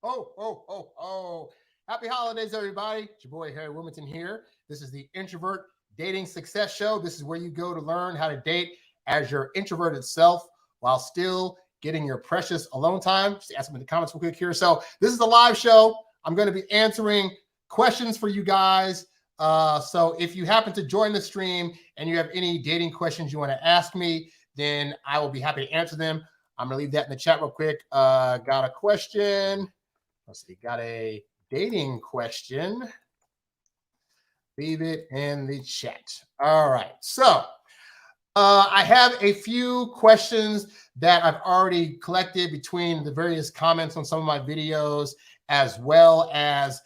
Ho, ho, ho, ho. Happy holidays, everybody. It's your boy, Harry Wilmington here. This is the Introvert Dating Success Show. This is where you go to learn how to date as your introverted self while still getting your precious alone time. Just ask them in the comments real quick here. So this is a live show. I'm going to be answering questions for you guys. So if you happen to join the stream and you have any dating questions you want to ask me, then I will be happy to answer them. I'm going to leave that in the chat real quick. Got a question. Let's see. Got a dating question. Leave it in the chat. All right. So I have a few questions that I've already collected between the various comments on some of my videos, as well as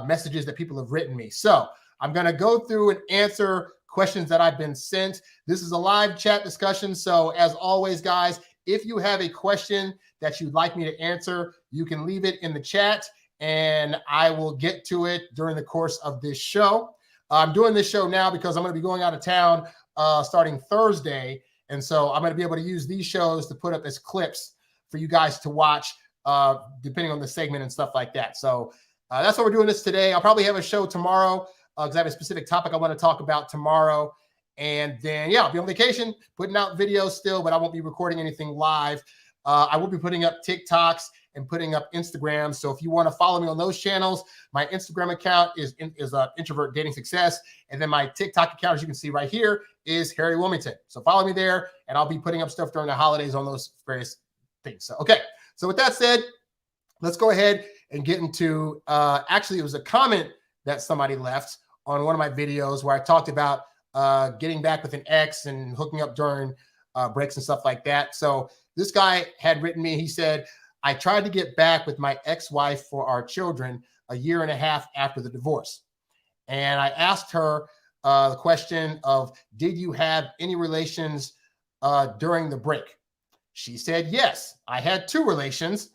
messages that people have written me. So I'm going to go through and answer questions that I've been sent. This is a live chat discussion. So as always, guys, if you have a question that you'd like me to answer, you can leave it in the chat and I will get to it during the course of this show. I'm doing this show now because I'm going to be going out of town starting Thursday. And so I'm going to be able to use these shows to put up as clips for you guys to watch, depending on the segment and stuff like that. So that's why we're doing this today. I'll probably have a show tomorrow because I have a specific topic I want to talk about tomorrow. And then, yeah, I'll be on vacation, putting out videos still, but I won't be recording anything live. I will be putting up TikToks and putting up Instagram. So if you want to follow me on those channels, my Instagram account is Introvert Dating Success. And then my TikTok account, as you can see right here, is Harry Wilmington. So follow me there, and I'll be putting up stuff during the holidays on those various things. So, okay. So with that said, let's go ahead and get into, actually, it was a comment that somebody left on one of my videos where I talked about getting back with an ex and hooking up during breaks and stuff like that. So this guy had written me, he said, I tried to get back with my ex-wife for our children a year and a half after the divorce. And I asked her the question of, did you have any relations during the break? She said, yes, I had 2 relations,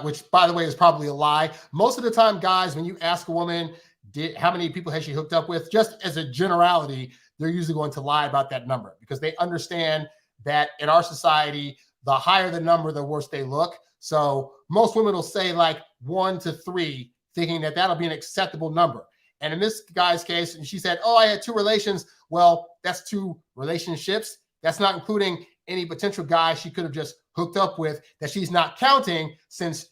which, by the way, is probably a lie. Most of the time, guys, when you ask a woman, how many people has she hooked up with, just as a generality, they're usually going to lie about that number because they understand that in our society, the higher the number, the worse they look. So most women will say like 1 to 3, thinking that that'll be an acceptable number. And in this guy's case, and she said, oh, I had 2 relations. Well, that's 2 relationships. That's not including any potential guys she could have just hooked up with that she's not counting, since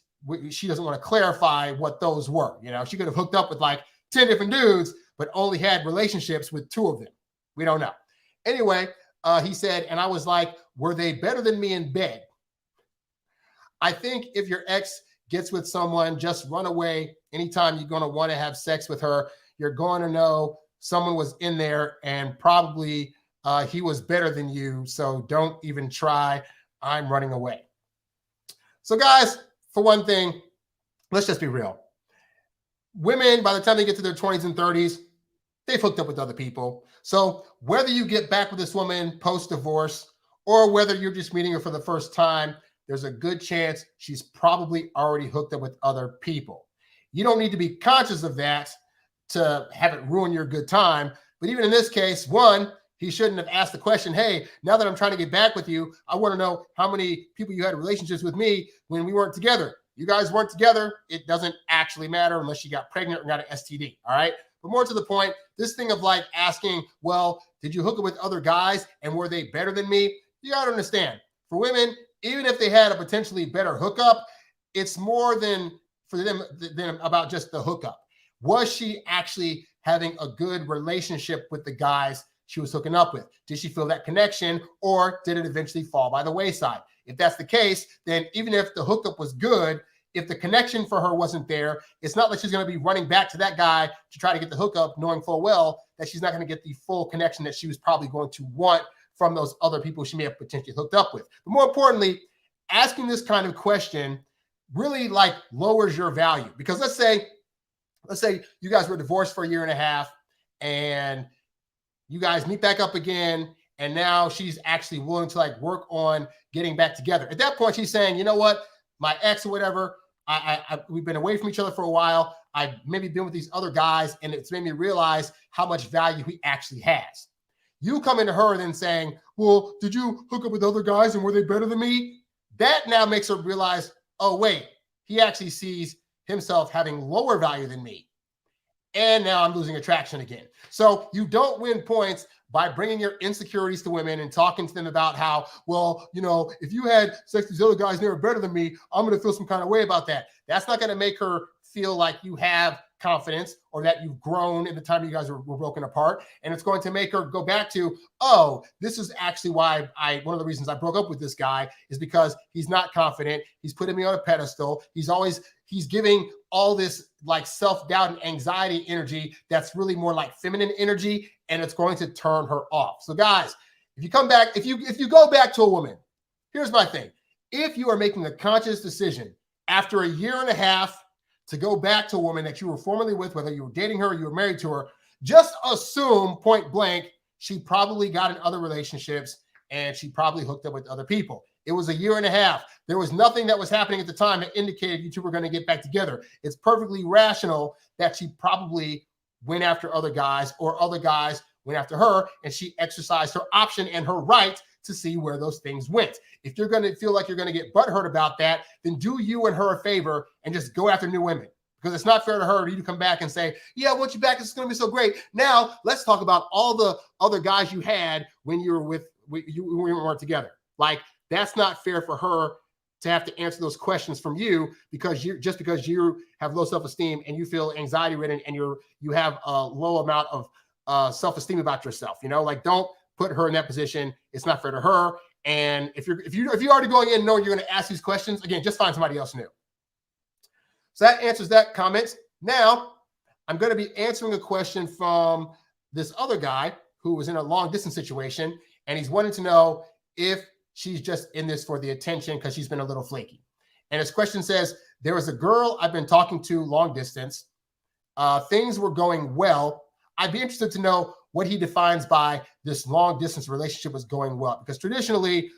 she doesn't want to clarify what those were. You know, she could have hooked up with like 10 different dudes, but only had relationships with 2 of them. We don't know. Anyway, he said, and I was like, were they better than me in bed? I think if your ex gets with someone, just run away. Anytime you're going to want to have sex with her, you're going to know someone was in there and probably he was better than you. So don't even try. I'm running away. So guys, for one thing, let's just be real. Women, by the time they get to their 20s and 30s, they've hooked up with other people. So whether you get back with this woman post-divorce or whether you're just meeting her for the first time, there's a good chance she's probably already hooked up with other people. You don't need to be conscious of that to have it ruin your good time. But even in this case, one, he shouldn't have asked the question, hey, now that I'm trying to get back with you, I want to know how many people you had relationships with me when we weren't together. You guys weren't together. It doesn't actually matter unless you got pregnant or got an STD. All right. But more to the point, this thing of like asking, well, did you hook up with other guys and were they better than me? You got to understand, for women, even if they had a potentially better hookup, it's more than for them than about just the hookup. Was she actually having a good relationship with the guys she was hooking up with? Did she feel that connection, or did it eventually fall by the wayside? If that's the case, then even if the hookup was good, if the connection for her wasn't there, it's not like she's going to be running back to that guy to try to get the hookup, knowing full well that she's not going to get the full connection that she was probably going to want from those other people she may have potentially hooked up with. But more importantly, asking this kind of question really like lowers your value. Because let's say you guys were divorced for a year and a half and you guys meet back up again, and now she's actually willing to like work on getting back together. At that point, she's saying, you know what, my ex or whatever, we've been away from each other for a while. I've maybe been with these other guys, and it's made me realize how much value he actually has. You come into her then saying, well, did you hook up with other guys and were they better than me? That now makes her realize, oh, wait, he actually sees himself having lower value than me. And now I'm losing attraction again. So you don't win points by bringing your insecurities to women and talking to them about how, well, if you had sex with these other guys and they were better than me, I'm going to feel some kind of way about that. That's not going to make her feel like you have confidence or that you've grown in the time you guys were broken apart. And it's going to make her go back to, oh, this is actually why one of the reasons I broke up with this guy is because he's not confident. He's putting me on a pedestal. He's giving all this like self-doubt and anxiety energy that's really more like feminine energy, and it's going to turn her off. So guys, if you go back to a woman, here's my thing. If you are making a conscious decision after a year and a half to go back to a woman that you were formerly with, whether you were dating her or you were married to her, just assume point blank, she probably got in other relationships and she probably hooked up with other people. It was a year and a half. There was nothing that was happening at the time that indicated you two were going to get back together. It's perfectly rational that she probably went after other guys or other guys went after her, and she exercised her option and her right to see where those things went. If you're going to feel like you're going to get butthurt about that, then do you and her a favor and just go after new women. Because it's not fair to her for you to come back and say, yeah, I want you back. It's going to be so great. Now let's talk about all the other guys you had when you were when we weren't together. Like, that's not fair for her to have to answer those questions from you because you have low self-esteem and you feel anxiety ridden and you have a low amount of self-esteem about yourself. Like, don't put her in that position. It's not fair to her. And if you're already going in knowing you're going to ask these questions, again, just find somebody else new. So that answers that comment. Now I'm going to be answering a question from this other guy who was in a long distance situation, and he's wanting to know if she's just in this for the attention because she's been a little flaky. And his question says, there was a girl I've been talking to long distance. Things were going well. I'd be interested to know what he defines by this long distance relationship was going well, because traditionally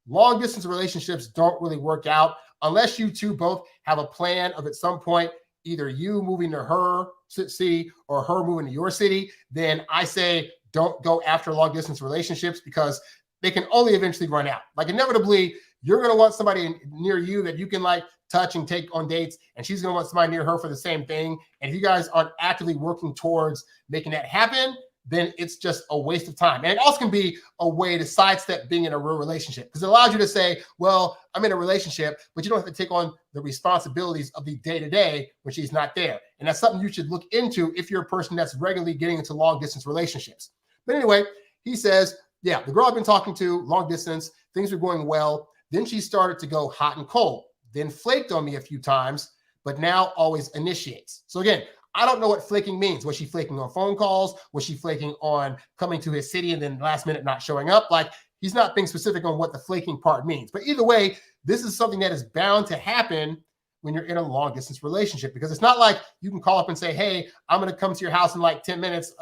long distance relationships don't really work out unless you two both have a plan of at some point, either you moving to her city or her moving to your city. Then I say, don't go after long distance relationships because they can only eventually run out. Like, inevitably, you're going to want somebody near you that you can like touch and take on dates, and she's going to want somebody near her for the same thing. And if you guys aren't actively working towards making that happen, then it's just a waste of time. And it also can be a way to sidestep being in a real relationship, because it allows you to say, well, I'm in a relationship, but you don't have to take on the responsibilities of the day-to-day when she's not there. And that's something you should look into if you're a person that's regularly getting into long distance relationships. But anyway, he says, yeah, the girl I've been talking to, long distance, things were going well. Then she started to go hot and cold, then flaked on me a few times, but now always initiates. So again, I don't know what flaking means. Was she flaking on phone calls? Was she flaking on coming to his city and then last minute not showing up? Like, he's not being specific on what the flaking part means. But either way, this is something that is bound to happen when you're in a long distance relationship, because it's not like you can call up and say, hey, I'm going to come to your house in like 10 minutes,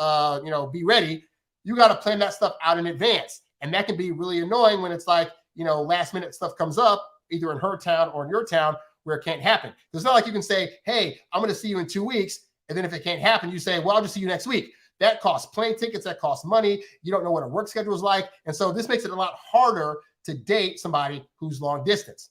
be ready. You got to plan that stuff out in advance. And that can be really annoying when it's like, last minute stuff comes up either in her town or in your town where it can't happen. It's not like you can say, hey, I'm going to see you in 2 weeks. And then if it can't happen, you say, well, I'll just see you next week. That costs plane tickets. That costs money. You don't know what a work schedule is like. And so this makes it a lot harder to date somebody who's long distance.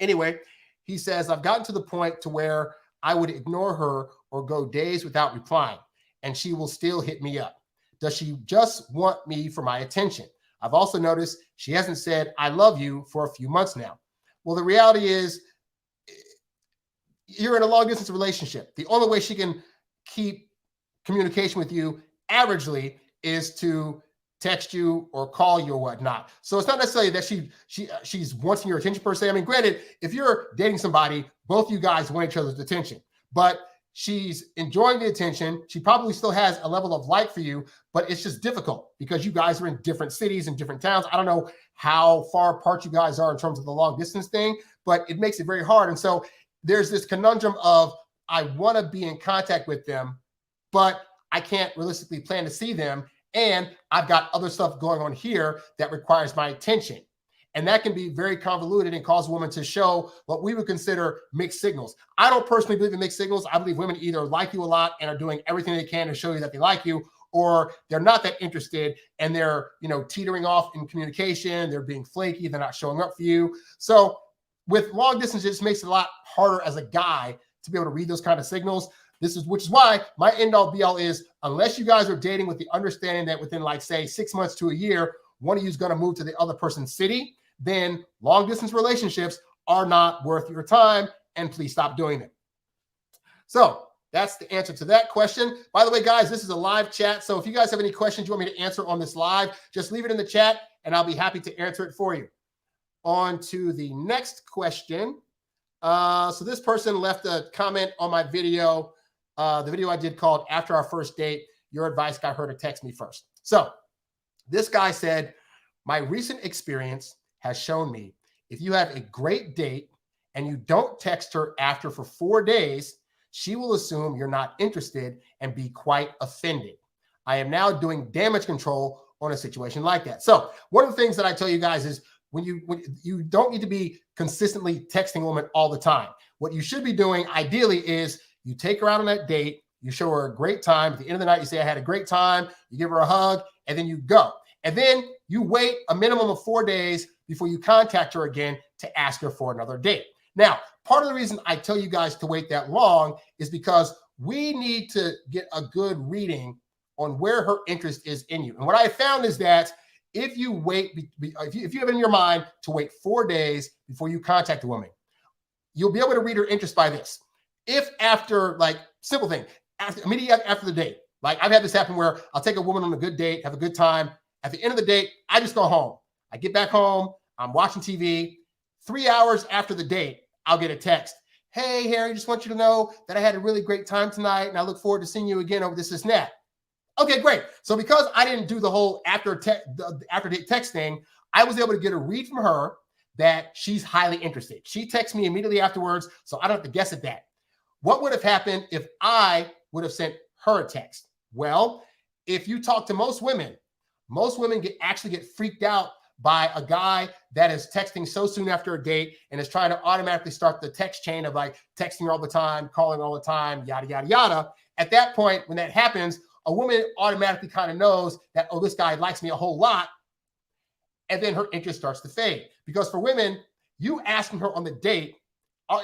Anyway, he says, I've gotten to the point to where I would ignore her or go days without replying, and she will still hit me up. Does she just want me for my attention? I've also noticed she hasn't said, I love you for a few months now. Well, the reality is you're in a long distance relationship. The only way she can keep communication with you averagely is to text you or call you or whatnot. So it's not necessarily that she's wanting your attention per se. I mean, granted, if you're dating somebody, both you guys want each other's attention, but she's enjoying the attention. She probably still has a level of like for you, but it's just difficult because you guys are in different cities and different towns. I don't know how far apart you guys are in terms of the long distance thing, but it makes it very hard. And so there's this conundrum of, I want to be in contact with them, but I can't realistically plan to see them. And I've got other stuff going on here that requires my attention. And that can be very convoluted and cause women to show what we would consider mixed signals. I don't personally believe in mixed signals. I believe women either like you a lot and are doing everything they can to show you that they like you, or they're not that interested and they're, teetering off in communication. They're being flaky. They're not showing up for you. So with long distance, it just makes it a lot harder as a guy to be able to read those kind of signals. Which is why my end all be all is, unless you guys are dating with the understanding that within, like, say 6 months to a year, one of you is going to move to the other person's city, then long distance relationships are not worth your time, and please stop doing them. So that's the answer to that question. By the way, guys, this is a live chat. So if you guys have any questions you want me to answer on this live, just leave it in the chat and I'll be happy to answer it for you. On to the next question. So this person left a comment on my video, the video I did called After Our First Date, Your Advice Got Her to Text Me First. So this guy said, my recent experience has shown me if you have a great date and you don't text her after for 4 days, she will assume you're not interested and be quite offended. I am now doing damage control on a situation like that. So one of the things that I tell you guys is when you don't need to be consistently texting a woman all the time. What you should be doing ideally is you take her out on that date, you show her a great time. At the end of the night, you say, I had a great time. You give her a hug, and then you go. And then you wait a minimum of 4 days before you contact her again to ask her for another date. Now, part of the reason I tell you guys to wait that long is because we need to get a good reading on where her interest is in you. And what I found is that if you wait, if you have in your mind to wait 4 days before you contact a woman, you'll be able to read her interest by this. If after, like, simple thing, immediately after the date, like I've had this happen where I'll take a woman on a good date, have a good time. At the end of the date, I just go home. I get back home, I'm watching TV. 3 hours after the date, I'll get a text. Hey, Harry, just want you to know that I had a really great time tonight, and I look forward to seeing you again over this and that. Okay, great. So because I didn't do the whole after date text thing, I was able to get a read from her that she's highly interested. She texts me immediately afterwards, so I don't have to guess at that. What would have happened if I would have sent her a text? Well, if you talk to most women actually get freaked out by a guy that is texting so soon after a date and is trying to automatically start the text chain of like texting her all the time, calling all the time, yada, yada, yada. At that point, when that happens, a woman automatically kind of knows that, oh, this guy likes me a whole lot. And then her interest starts to fade. Because for women, you asking her on the date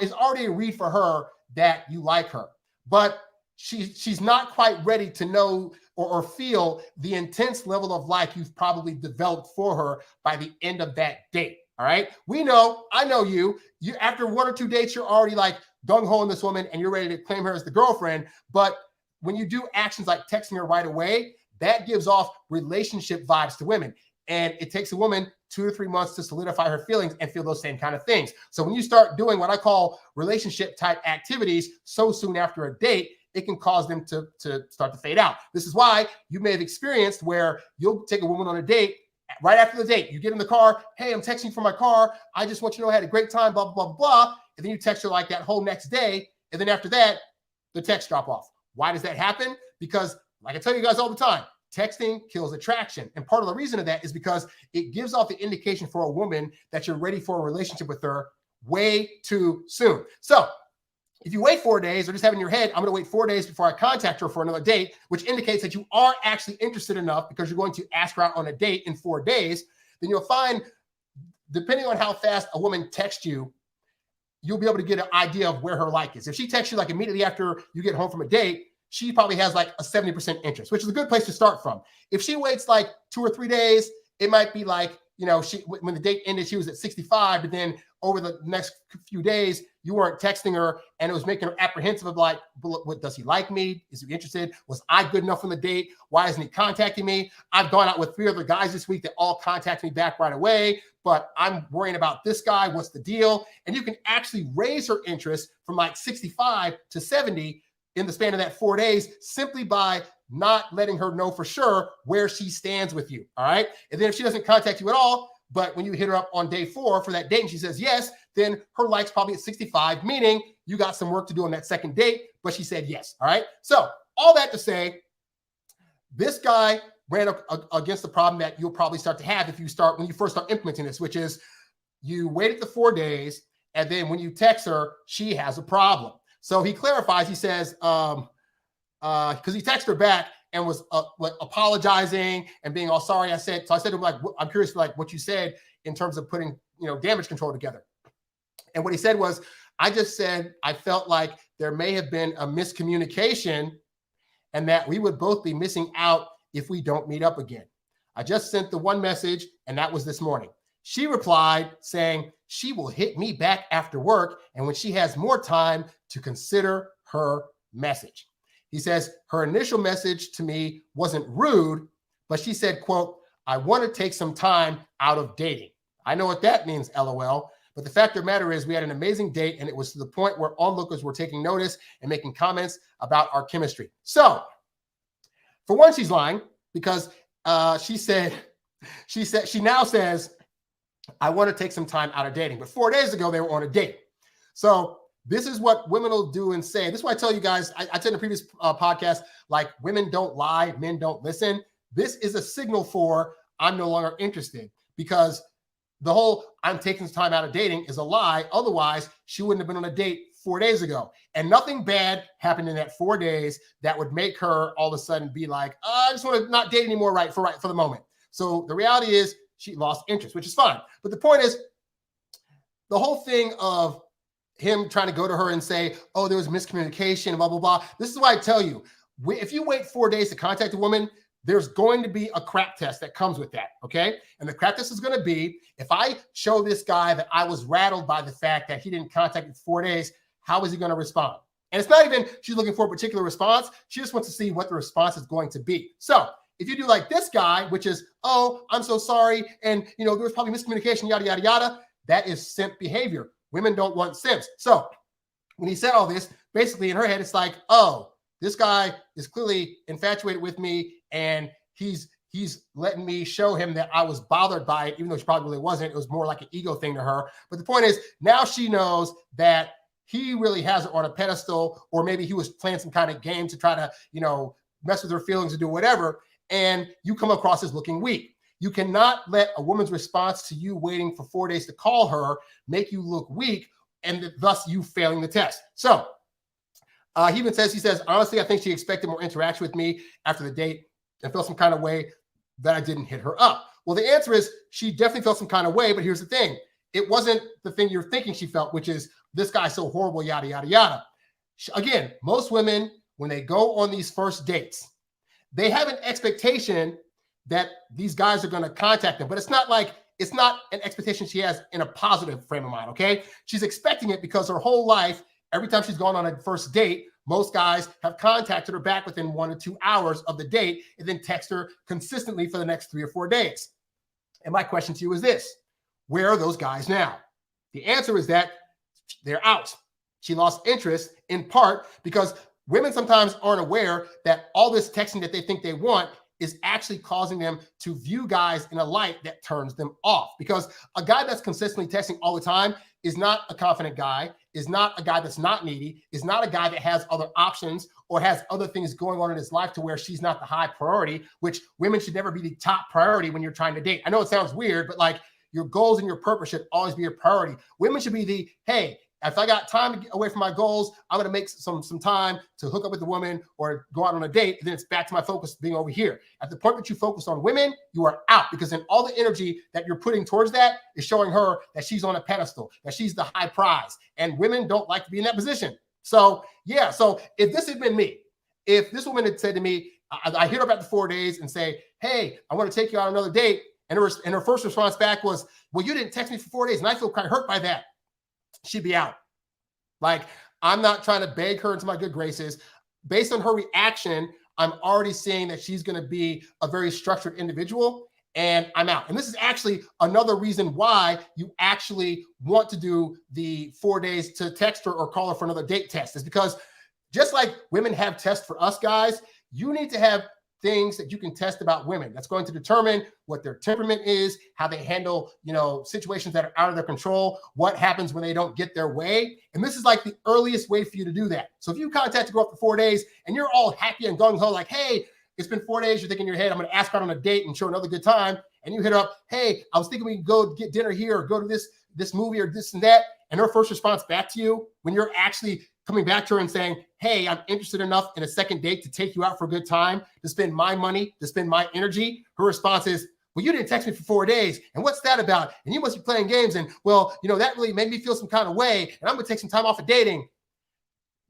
is already a read for her that you like her. But she's not quite ready to know or feel the intense level of like you've probably developed for her by the end of that date. All right. I know you after 1 or 2 dates, you're already like gung-ho on this woman and you're ready to claim her as the girlfriend. But when you do actions like texting her right away, that gives off relationship vibes to women. And it takes a woman 2 to 3 months to solidify her feelings and feel those same kind of things. So when you start doing what I call relationship type activities so soon after a date, it can cause them to start to fade out. This is why you may have experienced where you'll take a woman on a date right after the date. You get in the car. Hey, I'm texting from my car. I just want you to know I had a great time, blah, blah, blah, blah. And then you text her like that whole next day. And then after that, the text drop off. Why does that happen? Because like I tell you guys all the time, texting kills attraction. And part of the reason of that is because it gives off the indication for a woman that you're ready for a relationship with her way too soon. So if you wait 4 days or just have in your head, I'm going to wait 4 days before I contact her for another date, which indicates that you are actually interested enough because you're going to ask her out on a date in 4 days, then you'll find, depending on how fast a woman texts you, you'll be able to get an idea of where her like is. If she texts you like immediately after you get home from a date, she probably has like a 70% interest, which is a good place to start from. If she waits like 2 or 3 days, it might be like, when the date ended, she was at 65, but then over the next few days, you weren't texting her and it was making her apprehensive of like, what does he like me? Is he interested? Was I good enough on the date? Why isn't he contacting me? I've gone out with 3 other guys this week that all contact me back right away, but I'm worrying about this guy. What's the deal? And you can actually raise her interest from like 65 to 70 in the span of that 4 days simply by not letting her know for sure where she stands with you. All right. And then if she doesn't contact you at all, but when you hit her up on day 4 for that date and she says yes, then her like's probably at 65, meaning you got some work to do on that second date, but she said yes. All right. So all that to say, this guy ran up against the problem that you'll probably start to have when you first start implementing this, which is you waited the 4 days. And then when you text her, she has a problem. So he clarifies, he says, because he texted her back and was like apologizing and being all sorry. So I said to him, like, I'm curious, like what you said in terms of putting, damage control together. And what he said was, I just said I felt like there may have been a miscommunication and that we would both be missing out if we don't meet up again. I just sent the one message, and that was this morning. She replied saying she will hit me back after work and when she has more time to consider her message. He says her initial message to me wasn't rude, but she said, quote, I want to take some time out of dating. I know what that means, LOL. But the fact of the matter is we had an amazing date, and it was to the point where onlookers were taking notice and making comments about our chemistry. So for one, she's lying because she now says, I want to take some time out of dating. But 4 days ago, they were on a date. So this is what women will do and say. This is why I tell you guys, I said in the previous podcast, like women don't lie, men don't listen. This is a signal for I'm no longer interested, because the whole I'm taking some time out of dating is a lie. Otherwise, she wouldn't have been on a date 4 days ago. And nothing bad happened in that 4 days that would make her all of a sudden be like, I just want to not date anymore for the moment. So the reality is she lost interest, which is fine. But the point is, the whole thing of him trying to go to her and say, oh, there was miscommunication, blah, blah, blah. This is why I tell you, if you wait 4 days to contact a woman, there's going to be a crap test that comes with that, okay? And the crap test is going to be, if I show this guy that I was rattled by the fact that he didn't contact me for 4 days, how is he going to respond? And it's not even she's looking for a particular response. She just wants to see what the response is going to be. So if you do like this guy, which is, oh, I'm so sorry, and there was probably miscommunication, yada, yada, yada, that is simp behavior. Women don't want simps. So when he said all this, basically in her head, it's like, oh, this guy is clearly infatuated with me, and he's letting me show him that I was bothered by it, even though she probably really wasn't. It was more like an ego thing to her. But the point is, now she knows that he really has her on a pedestal, or maybe he was playing some kind of game to try to, mess with her feelings or do whatever. And you come across as looking weak. You cannot let a woman's response to you waiting for 4 days to call her make you look weak, and thus you failing the test. So he even says, honestly, I think she expected more interaction with me after the date and felt some kind of way that I didn't hit her up. Well, the answer is she definitely felt some kind of way, but here's the thing. It wasn't the thing you're thinking she felt, which is this guy's so horrible, yada, yada, yada. Again, most women, when they go on these first dates, they have an expectation that these guys are going to contact them, but it's not an expectation she has in a positive frame of mind, okay? She's expecting it because her whole life, every time she's gone on a first date, most guys have contacted her back within 1 to 2 hours of the date and then text her consistently for the next 3 or 4 days. And my question to you is this: where are those guys now? The answer is that they're out. She lost interest in part because women sometimes aren't aware that all this texting that they think they want is actually causing them to view guys in a light that turns them off. Because a guy that's consistently texting all the time is not a confident guy, is not a guy that's not needy, is not a guy that has other options or has other things going on in his life to where she's not the high priority, which women should never be the top priority when you're trying to date. I know it sounds weird, but like your goals and your purpose should always be a priority. Women should be the, hey, if I got time to get away from my goals, I'm going to make some time to hook up with the woman or go out on a date. And then it's back to my focus being over here. At the point that you focus on women, you are out, because then all the energy that you're putting towards that is showing her that she's on a pedestal, that she's the high prize. And women don't like to be in that position. So, yeah. So if this had been me, if this woman had said to me, I hit her up after 4 days and say, hey, I want to take you on another date. And her first response back was, well, you didn't text me for 4 days. And I feel kind of hurt by that. She'd be out. Like, I'm not trying to beg her into my good graces. Based on her reaction, I'm already seeing that she's going to be a very structured individual, and I'm out. And this is actually another reason why you actually want to do the 4 days to text her or call her for another date test, is because just like women have tests for us guys, you need to have things that you can test about women that's going to determine what their temperament is, how they handle, situations that are out of their control, what happens when they don't get their way. And this is like the earliest way for you to do that. So if you contact a girl for 4 days and you're all happy and gung-ho, like, hey, it's been 4 days, you're thinking in your head, I'm going to ask her out on a date and show another good time. And you hit her up, hey, I was thinking we could go get dinner here or go to this movie or this and that. And her first response back to you, when you're actually coming back to her and saying, hey, I'm interested enough in a second date to take you out for a good time, to spend my money, to spend my energy, her response is, well, you didn't text me for 4 days. And what's that about? And you must be playing games. And well, that really made me feel some kind of way. And I'm going to take some time off of dating.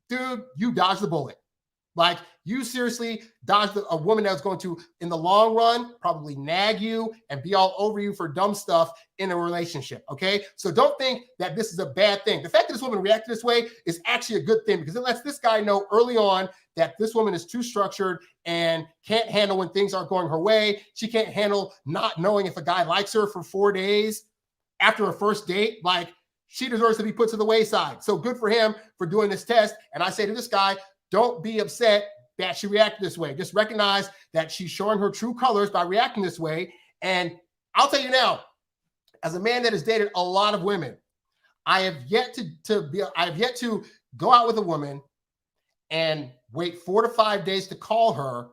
Dude, you dodged the bullet. Like, you seriously dodged a woman that's going to, in the long run, probably nag you and be all over you for dumb stuff in a relationship, okay? So don't think that this is a bad thing. The fact that this woman reacted this way is actually a good thing, because it lets this guy know early on that this woman is too structured and can't handle when things aren't going her way. She can't handle not knowing if a guy likes her for 4 days after a first date. Like, she deserves to be put to the wayside. So good for him for doing this test. And I say to this guy, don't be upset that she reacted this way. Just recognize that she's showing her true colors by reacting this way. And I'll tell you now, as a man that has dated a lot of women, I have yet to go out with a woman and wait 4 to 5 days to call her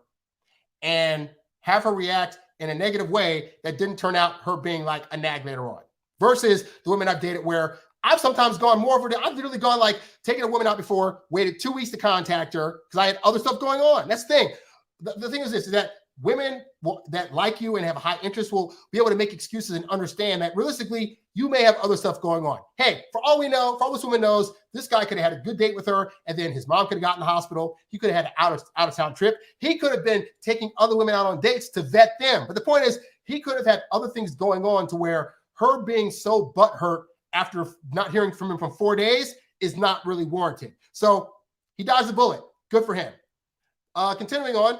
and have her react in a negative way that didn't turn out her being like a nag later on. Versus the women I've dated where I've sometimes gone more over I've literally gone like taking a woman out before, waited 2 weeks to contact her because I had other stuff going on. That's the thing. The thing is this, is that women that like you and have a high interest will be able to make excuses and understand that realistically, you may have other stuff going on. Hey, for all we know, for all this woman knows, this guy could have had a good date with her, and then his mom could have gotten in the hospital. He could have had an out-of-town trip. He could have been taking other women out on dates to vet them. But the point is, he could have had other things going on to where her being so butthurt after not hearing from him for 4 days is not really warranted. So he dodged the bullet. Good for him. Continuing on.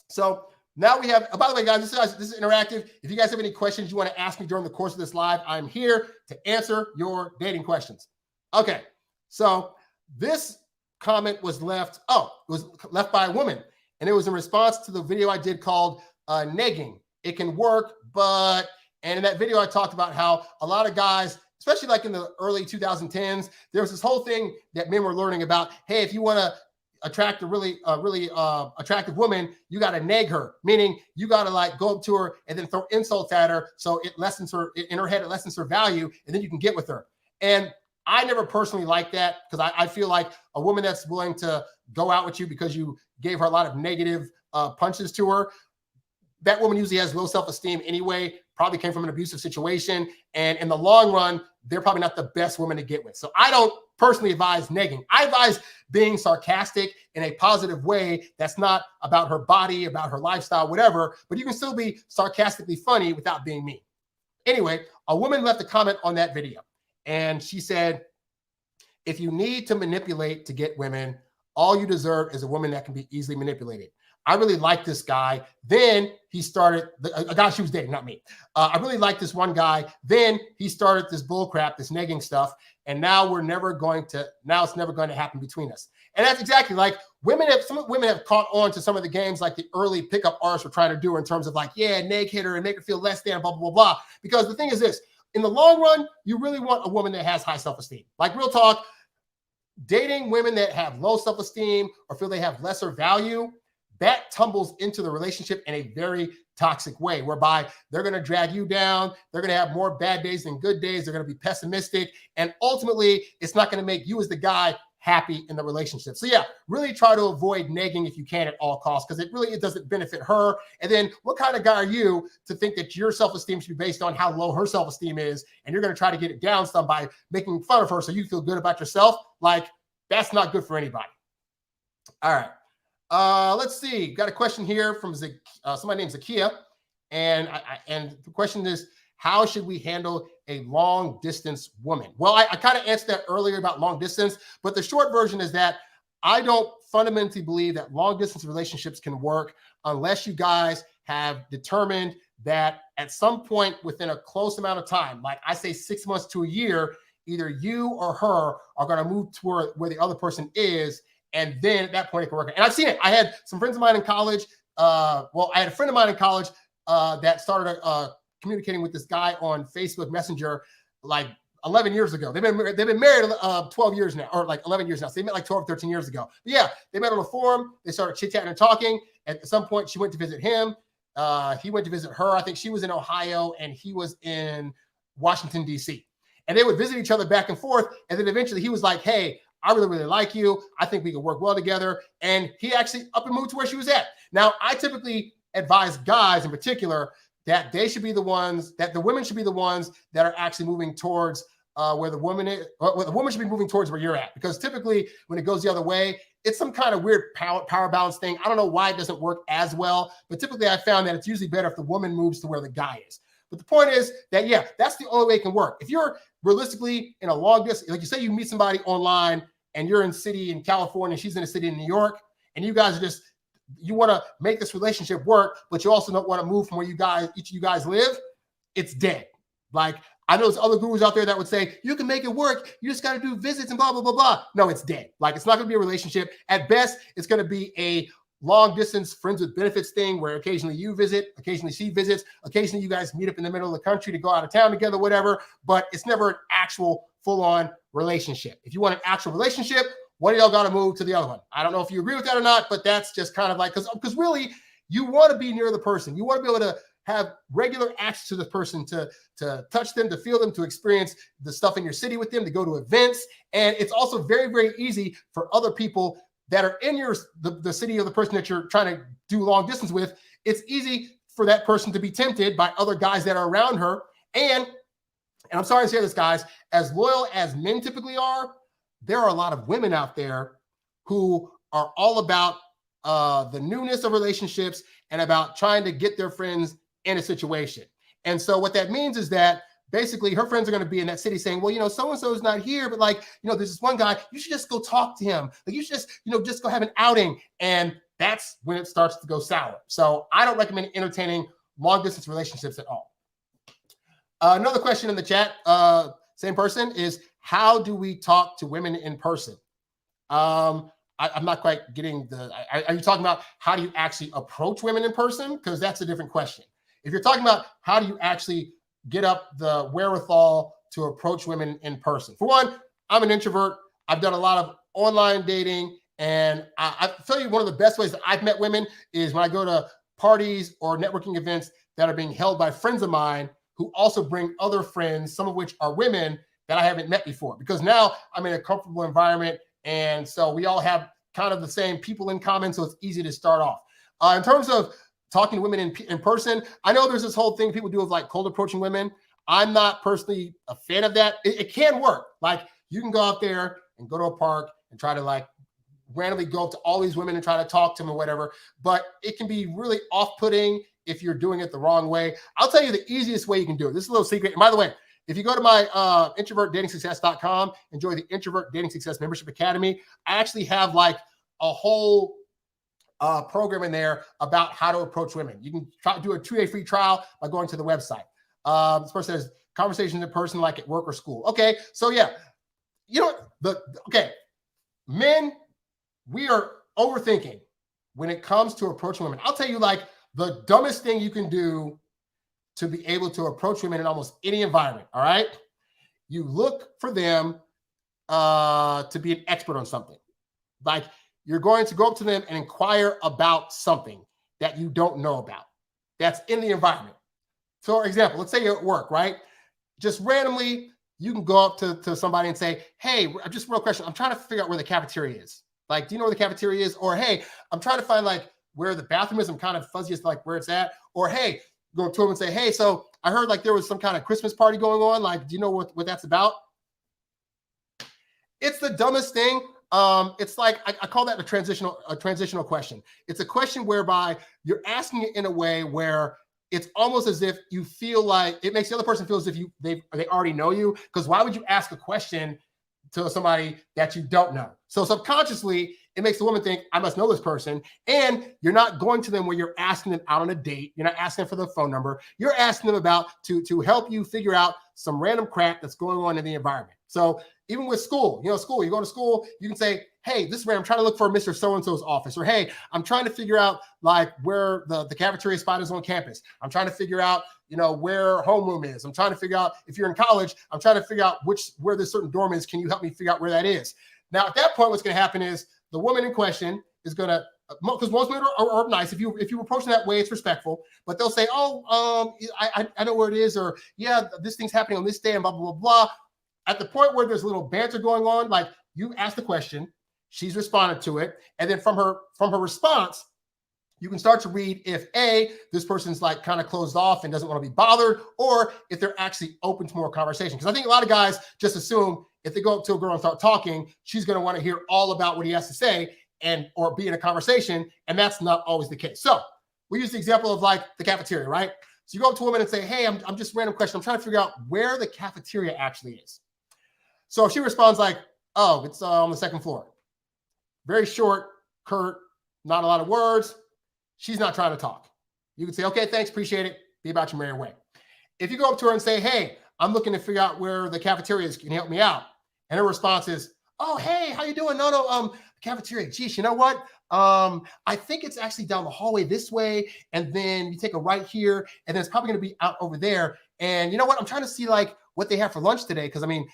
So now we have, by the way, guys, this is interactive. If you guys have any questions you want to ask me during the course of this live, I'm here to answer your dating questions. Okay. So this comment was left by a woman, and it was in response to the video I did called Negging. It can work, and in that video, I talked about how a lot of guys, especially like in the early 2010s, there was this whole thing that men were learning about. Hey, if you want to attract a really attractive woman, you got to neg her, meaning you got to like go up to her and then throw insults at her. So it lessens her, in her head, it lessens her value, and then you can get with her. And I never personally like that, because I feel like a woman that's willing to go out with you because you gave her a lot of negative punches to her, that woman usually has low self-esteem anyway, probably came from an abusive situation. And in the long run, they're probably not the best woman to get with. So I don't personally advise negging. I advise being sarcastic in a positive way that's not about her body, about her lifestyle, whatever, but you can still be sarcastically funny without being mean. Anyway, a woman left a comment on that video, and she said, if you need to manipulate to get women, all you deserve is a woman that can be easily manipulated. I really like this guy. Then he started, a guy she was dating, not me. I really like this one guy. Then he started this bullcrap, this negging stuff. And now it's never going to happen between us. And that's exactly like some women have caught on to some of the games like the early pickup artists were trying to do in terms of like, yeah, neg hit her and make her feel less than, blah, blah, blah, blah. Because the thing is this, in the long run, you really want a woman that has high self-esteem. Like, real talk, dating women that have low self-esteem or feel they have lesser value, that tumbles into the relationship in a very toxic way, whereby they're going to drag you down. They're going to have more bad days than good days. They're going to be pessimistic. And ultimately, it's not going to make you as the guy happy in the relationship. So yeah, really try to avoid negging if you can at all costs, because it doesn't benefit her. And then what kind of guy are you to think that your self-esteem should be based on how low her self-esteem is, and you're going to try to get it down some by making fun of her so you feel good about yourself? Like, that's not good for anybody. All right. Let's see. Got a question here from somebody named Zakia, and the question is, how should we handle a long distance woman? Well, I kind of answered that earlier about long distance, but the short version is that I don't fundamentally believe that long distance relationships can work unless you guys have determined that at some point within a close amount of time, like I say 6 months to a year, either you or her are going to move toward where the other person is. And then at that point, it can work. And I've seen it. I had some friends of mine in college. I had a friend of mine in college that started communicating with this guy on Facebook Messenger like 11 years ago. They've been married 12 years now, or like 11 years now. So they met like 12, 13 years ago. But yeah, they met on a forum. They started chit-chatting and talking. At some point, she went to visit him. He went to visit her. I think she was in Ohio and he was in Washington, D.C. And they would visit each other back and forth. And then eventually he was like, hey, I really, really like you. I think we can work well together. And he actually up and moved to where she was at. Now, I typically advise guys in particular that they should be the ones, that the women should be the ones that are actually moving towards where the woman is, where the woman should be moving towards where you're at. Because typically when it goes the other way, it's some kind of weird power balance thing. I don't know why it doesn't work as well, but typically I found that it's usually better if the woman moves to where the guy is. But the point is that, yeah, that's the only way it can work. If you're realistically in a long distance, like you say you meet somebody online and you're in city in California, she's in a city in New York, and you guys are just, you want to make this relationship work, but you also don't want to move from where each of you guys live, it's dead. Like, I know there's other gurus out there that would say, you can make it work. You just got to do visits and blah, blah, blah, blah. No, it's dead. Like, it's not going to be a relationship. At best, it's going to be a long distance friends with benefits thing where occasionally you visit, occasionally she visits, occasionally you guys meet up in the middle of the country to go out of town together, whatever, but it's never an actual full-on relationship. If you want an actual relationship, one of y'all got to move to the other one. I don't know if you agree with that or not, but that's just kind of like, because really you want to be near the person. You want to be able to have regular access to the person, to touch them, to feel them, to experience the stuff in your city with them, to go to events. And it's also very, very easy for other people that are in the city of the person that you're trying to do long distance with. It's easy for that person to be tempted by other guys that are around her. And I'm sorry to say this, guys, as loyal as men typically are, there are a lot of women out there who are all about the newness of relationships and about trying to get their friends in a situation. And so what that means is that basically her friends are going to be in that city saying, well, you know, so-and-so is not here, but like, you know, there's this one guy, you should just go talk to him. Like, you should just, you know, just go have an outing. And that's when it starts to go sour. So I don't recommend entertaining long distance relationships at all. Another question in the chat, same person, is how do we talk to women in person? I'm not quite getting are you talking about how do you actually approach women in person? Because that's a different question. If you're talking about how do you actually get up the wherewithal to approach women in person. For one, I'm an introvert. I've done a lot of online dating. And I tell you, one of the best ways that I've met women is when I go to parties or networking events that are being held by friends of mine who also bring other friends, some of which are women that I haven't met before. Because now I'm in a comfortable environment. And so we all have kind of the same people in common. So it's easy to start off. In terms of talking to women in person, I know there's this whole thing people do of like cold approaching women. I'm not personally a fan of that. It can work. Like, you can go out there and go to a park and try to like randomly go up to all these women and try to talk to them or whatever. But it can be really off-putting if you're doing it the wrong way. I'll tell you the easiest way you can do it. This is a little secret. And by the way, if you go to my introvertdatingsuccess.com, enjoy the Introvert Dating Success Membership Academy, I actually have like a whole program in there about how to approach women. You can do a 2-day free trial by going to the website. This person says conversations in person, like at work or school. Okay, so yeah, you know, men, we are overthinking when it comes to approaching women. I'll tell you, like, the dumbest thing you can do to be able to approach women in almost any environment. All right, you look for them to be an expert on something. Like, you're going to go up to them and inquire about something that you don't know about that's in the environment. So, for example, let's say you're at work, right? Just randomly, you can go up to somebody and say, hey, just a real question. I'm trying to figure out where the cafeteria is. Like, do you know where the cafeteria is? Or, hey, I'm trying to find like where the bathroom is. I'm kind of fuzzy as to like where it's at. Or, hey, go to them and say, hey, so I heard like there was some kind of Christmas party going on. Like, do you know what that's about? It's the dumbest thing. It's like, I call that a transitional question. It's a question whereby you're asking it in a way where it's almost as if you feel like it makes the other person feel as if they already know you. Because why would you ask a question to somebody that you don't know? So subconsciously, it makes the woman think, I must know this person. And you're not going to them where you're asking them out on a date. You're not asking them for their phone number. You're asking them about to help you figure out some random crap that's going on in the environment. So even with school, you go to school, you can say, hey, this is where I'm trying to look for Mr. So-and-so's office. Or, hey, I'm trying to figure out like where the cafeteria spot is on campus. I'm trying to figure out, where homeroom is. I'm trying to figure out, if you're in college, I'm trying to figure out where this certain dorm is. Can you help me figure out where that is? Now, at that point, what's going to happen is the woman in question is going to, because most women are nice. If you approach them that way, it's respectful. But they'll say, oh, I know where it is. Or, yeah, this thing's happening on this day and blah, blah, blah, blah. At the point where there's a little banter going on, like you asked the question, she's responded to it. And then from her response, you can start to read if A, this person's like kind of closed off and doesn't want to be bothered, or if they're actually open to more conversation. Because I think a lot of guys just assume if they go up to a girl and start talking, she's going to want to hear all about what he has to say or be in a conversation. And that's not always the case. So we use the example of like the cafeteria, right? So you go up to a woman and say, hey, I'm just a random question. I'm trying to figure out where the cafeteria actually is. So if she responds like, oh, it's on the second floor. Very short, curt, not a lot of words. She's not trying to talk. You can say, okay, thanks, appreciate it. Be about your merry way. If you go up to her and say, hey, I'm looking to figure out where the cafeteria is. Can you help me out? And her response is, oh, hey, how you doing? No, cafeteria. Geez, you know what? I think it's actually down the hallway this way. And then you take a right here, and then it's probably going to be out over there. And you know what? I'm trying to see like what they have for lunch today. Cause I mean,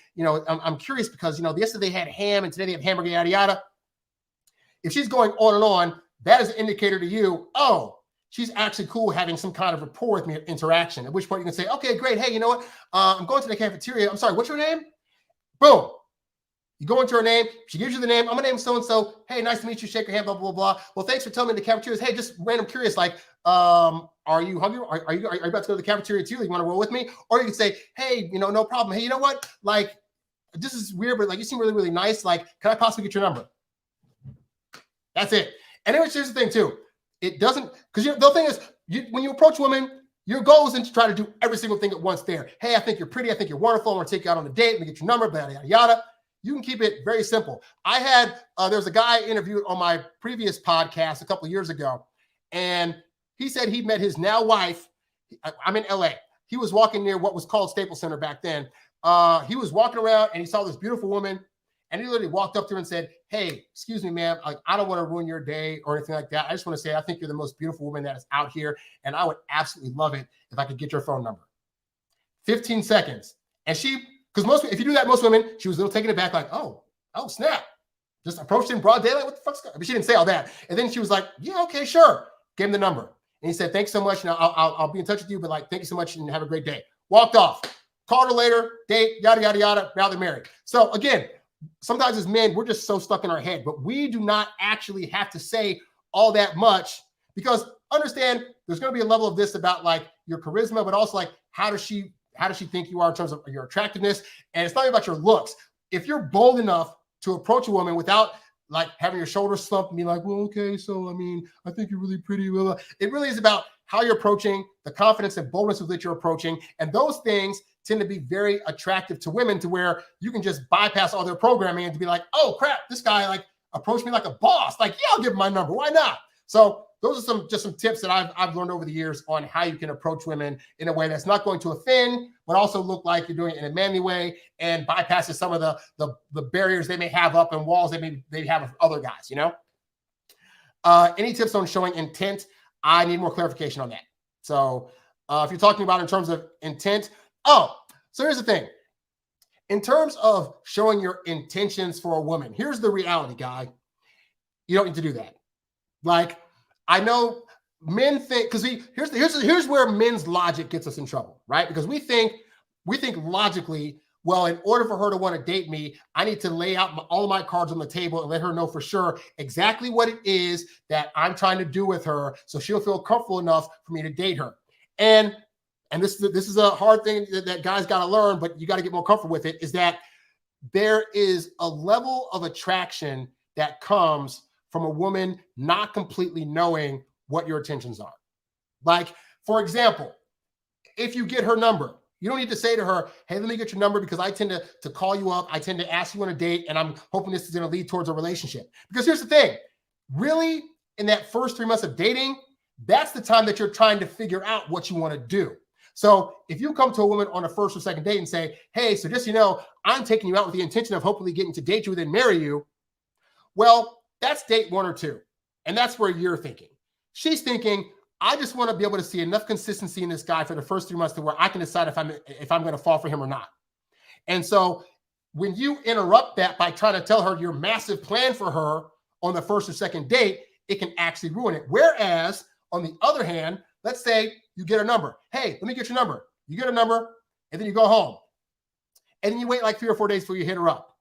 I'm curious because, yesterday they had ham and today they have hamburger, yada, yada. If she's going on and on, that is an indicator to you, oh, she's actually cool having some kind of rapport with me, interaction, at which point you can say, okay, great. Hey, you know what? I'm going to the cafeteria. I'm sorry, what's your name? Boom. You go into her name. She gives you the name. I'm going to name so-and-so. Hey, nice to meet you. Shake your hand, blah, blah, blah. Well, thanks for telling me the cafeteria. Hey, just random curious, like, are you hungry? Are you about to go to the cafeteria too? You want to roll with me? Or you can say, hey, no problem. Hey, you know what? Like, this is weird, but like, you seem really, really nice. Like, can I possibly get your number? That's it. And here's the thing too. It doesn't, because the thing is, when you approach women, your goal isn't to try to do every single thing at once there. Hey, I think you're pretty. I think you're wonderful. I want to take you out on a date. Let me get your number, yada, yada, yada. You can keep it very simple. I had, there was a guy I interviewed on my previous podcast a couple of years ago, and he said he met his now wife. I'm in LA. He was walking near what was called Staples Center back then. He was walking around and he saw this beautiful woman, and he literally walked up to her and said, hey, excuse me, ma'am. Like, I don't want to ruin your day or anything like that. I just want to say, I think you're the most beautiful woman that is out here. And I would absolutely love it if I could get your phone number. 15 seconds. And because if you do that, most women, she was a little taken aback, like, oh, snap. Just approached in broad daylight. What the fuck's going on? But she didn't say all that. And then she was like, yeah, okay, sure. Gave him the number. And he said, thanks so much. I'll be in touch with you, but like, thank you so much and have a great day. Walked off. Called her later, date, yada, yada, yada. Now they're married. So again, sometimes as men, we're just so stuck in our head, but we do not actually have to say all that much, because understand there's going to be a level of this about like your charisma, but also like, how does she think you are in terms of your attractiveness? And it's not about your looks. If you're bold enough to approach a woman without like having your shoulders slumped and be like, well, okay, so I mean, I think you're really pretty. It really is about how you're approaching, the confidence and boldness with which you're approaching. And those things tend to be very attractive to women, to where you can just bypass all their programming and to be like, oh crap, this guy like approached me like a boss. Like, yeah, I'll give him my number. Why not? So those are some tips that I've learned over the years on how you can approach women in a way that's not going to offend, but also look like you're doing it in a manly way and bypasses some of the barriers they may have up and walls they have with other guys, Any tips on showing intent? I need more clarification on that. So if you're talking about in terms of intent, so here's the thing. In terms of showing your intentions for a woman, here's the reality, guy. You don't need to do that. Like, I know men think, because here's where men's logic gets us in trouble, right? Because we think logically, well, in order for her to want to date me, I need to lay out all of my cards on the table and let her know for sure exactly what it is that I'm trying to do with her, so she'll feel comfortable enough for me to date her. And this is a hard thing that guys got to learn, but you got to get more comfortable with it, is that there is a level of attraction that comes from a woman not completely knowing what your intentions are. Like, for example, if you get her number, you don't need to say to her, hey, let me get your number because I tend to call you up. I tend to ask you on a date, and I'm hoping this is going to lead towards a relationship. Because here's the thing. Really, in that first 3 months of dating, that's the time that you're trying to figure out what you want to do. So if you come to a woman on a first or second date and say, hey, so just, I'm taking you out with the intention of hopefully getting to date you and then marry you. Well, that's date 1 or 2. And that's where you're thinking. She's thinking, I just want to be able to see enough consistency in this guy for the first 3 months to where I can decide if I'm going to fall for him or not. And so when you interrupt that by trying to tell her your massive plan for her on the first or second date, it can actually ruin it. Whereas on the other hand, let's say you get a number. Hey, let me get your number. You get a number, and then you go home. And then you wait like 3 or 4 days before you hit her up.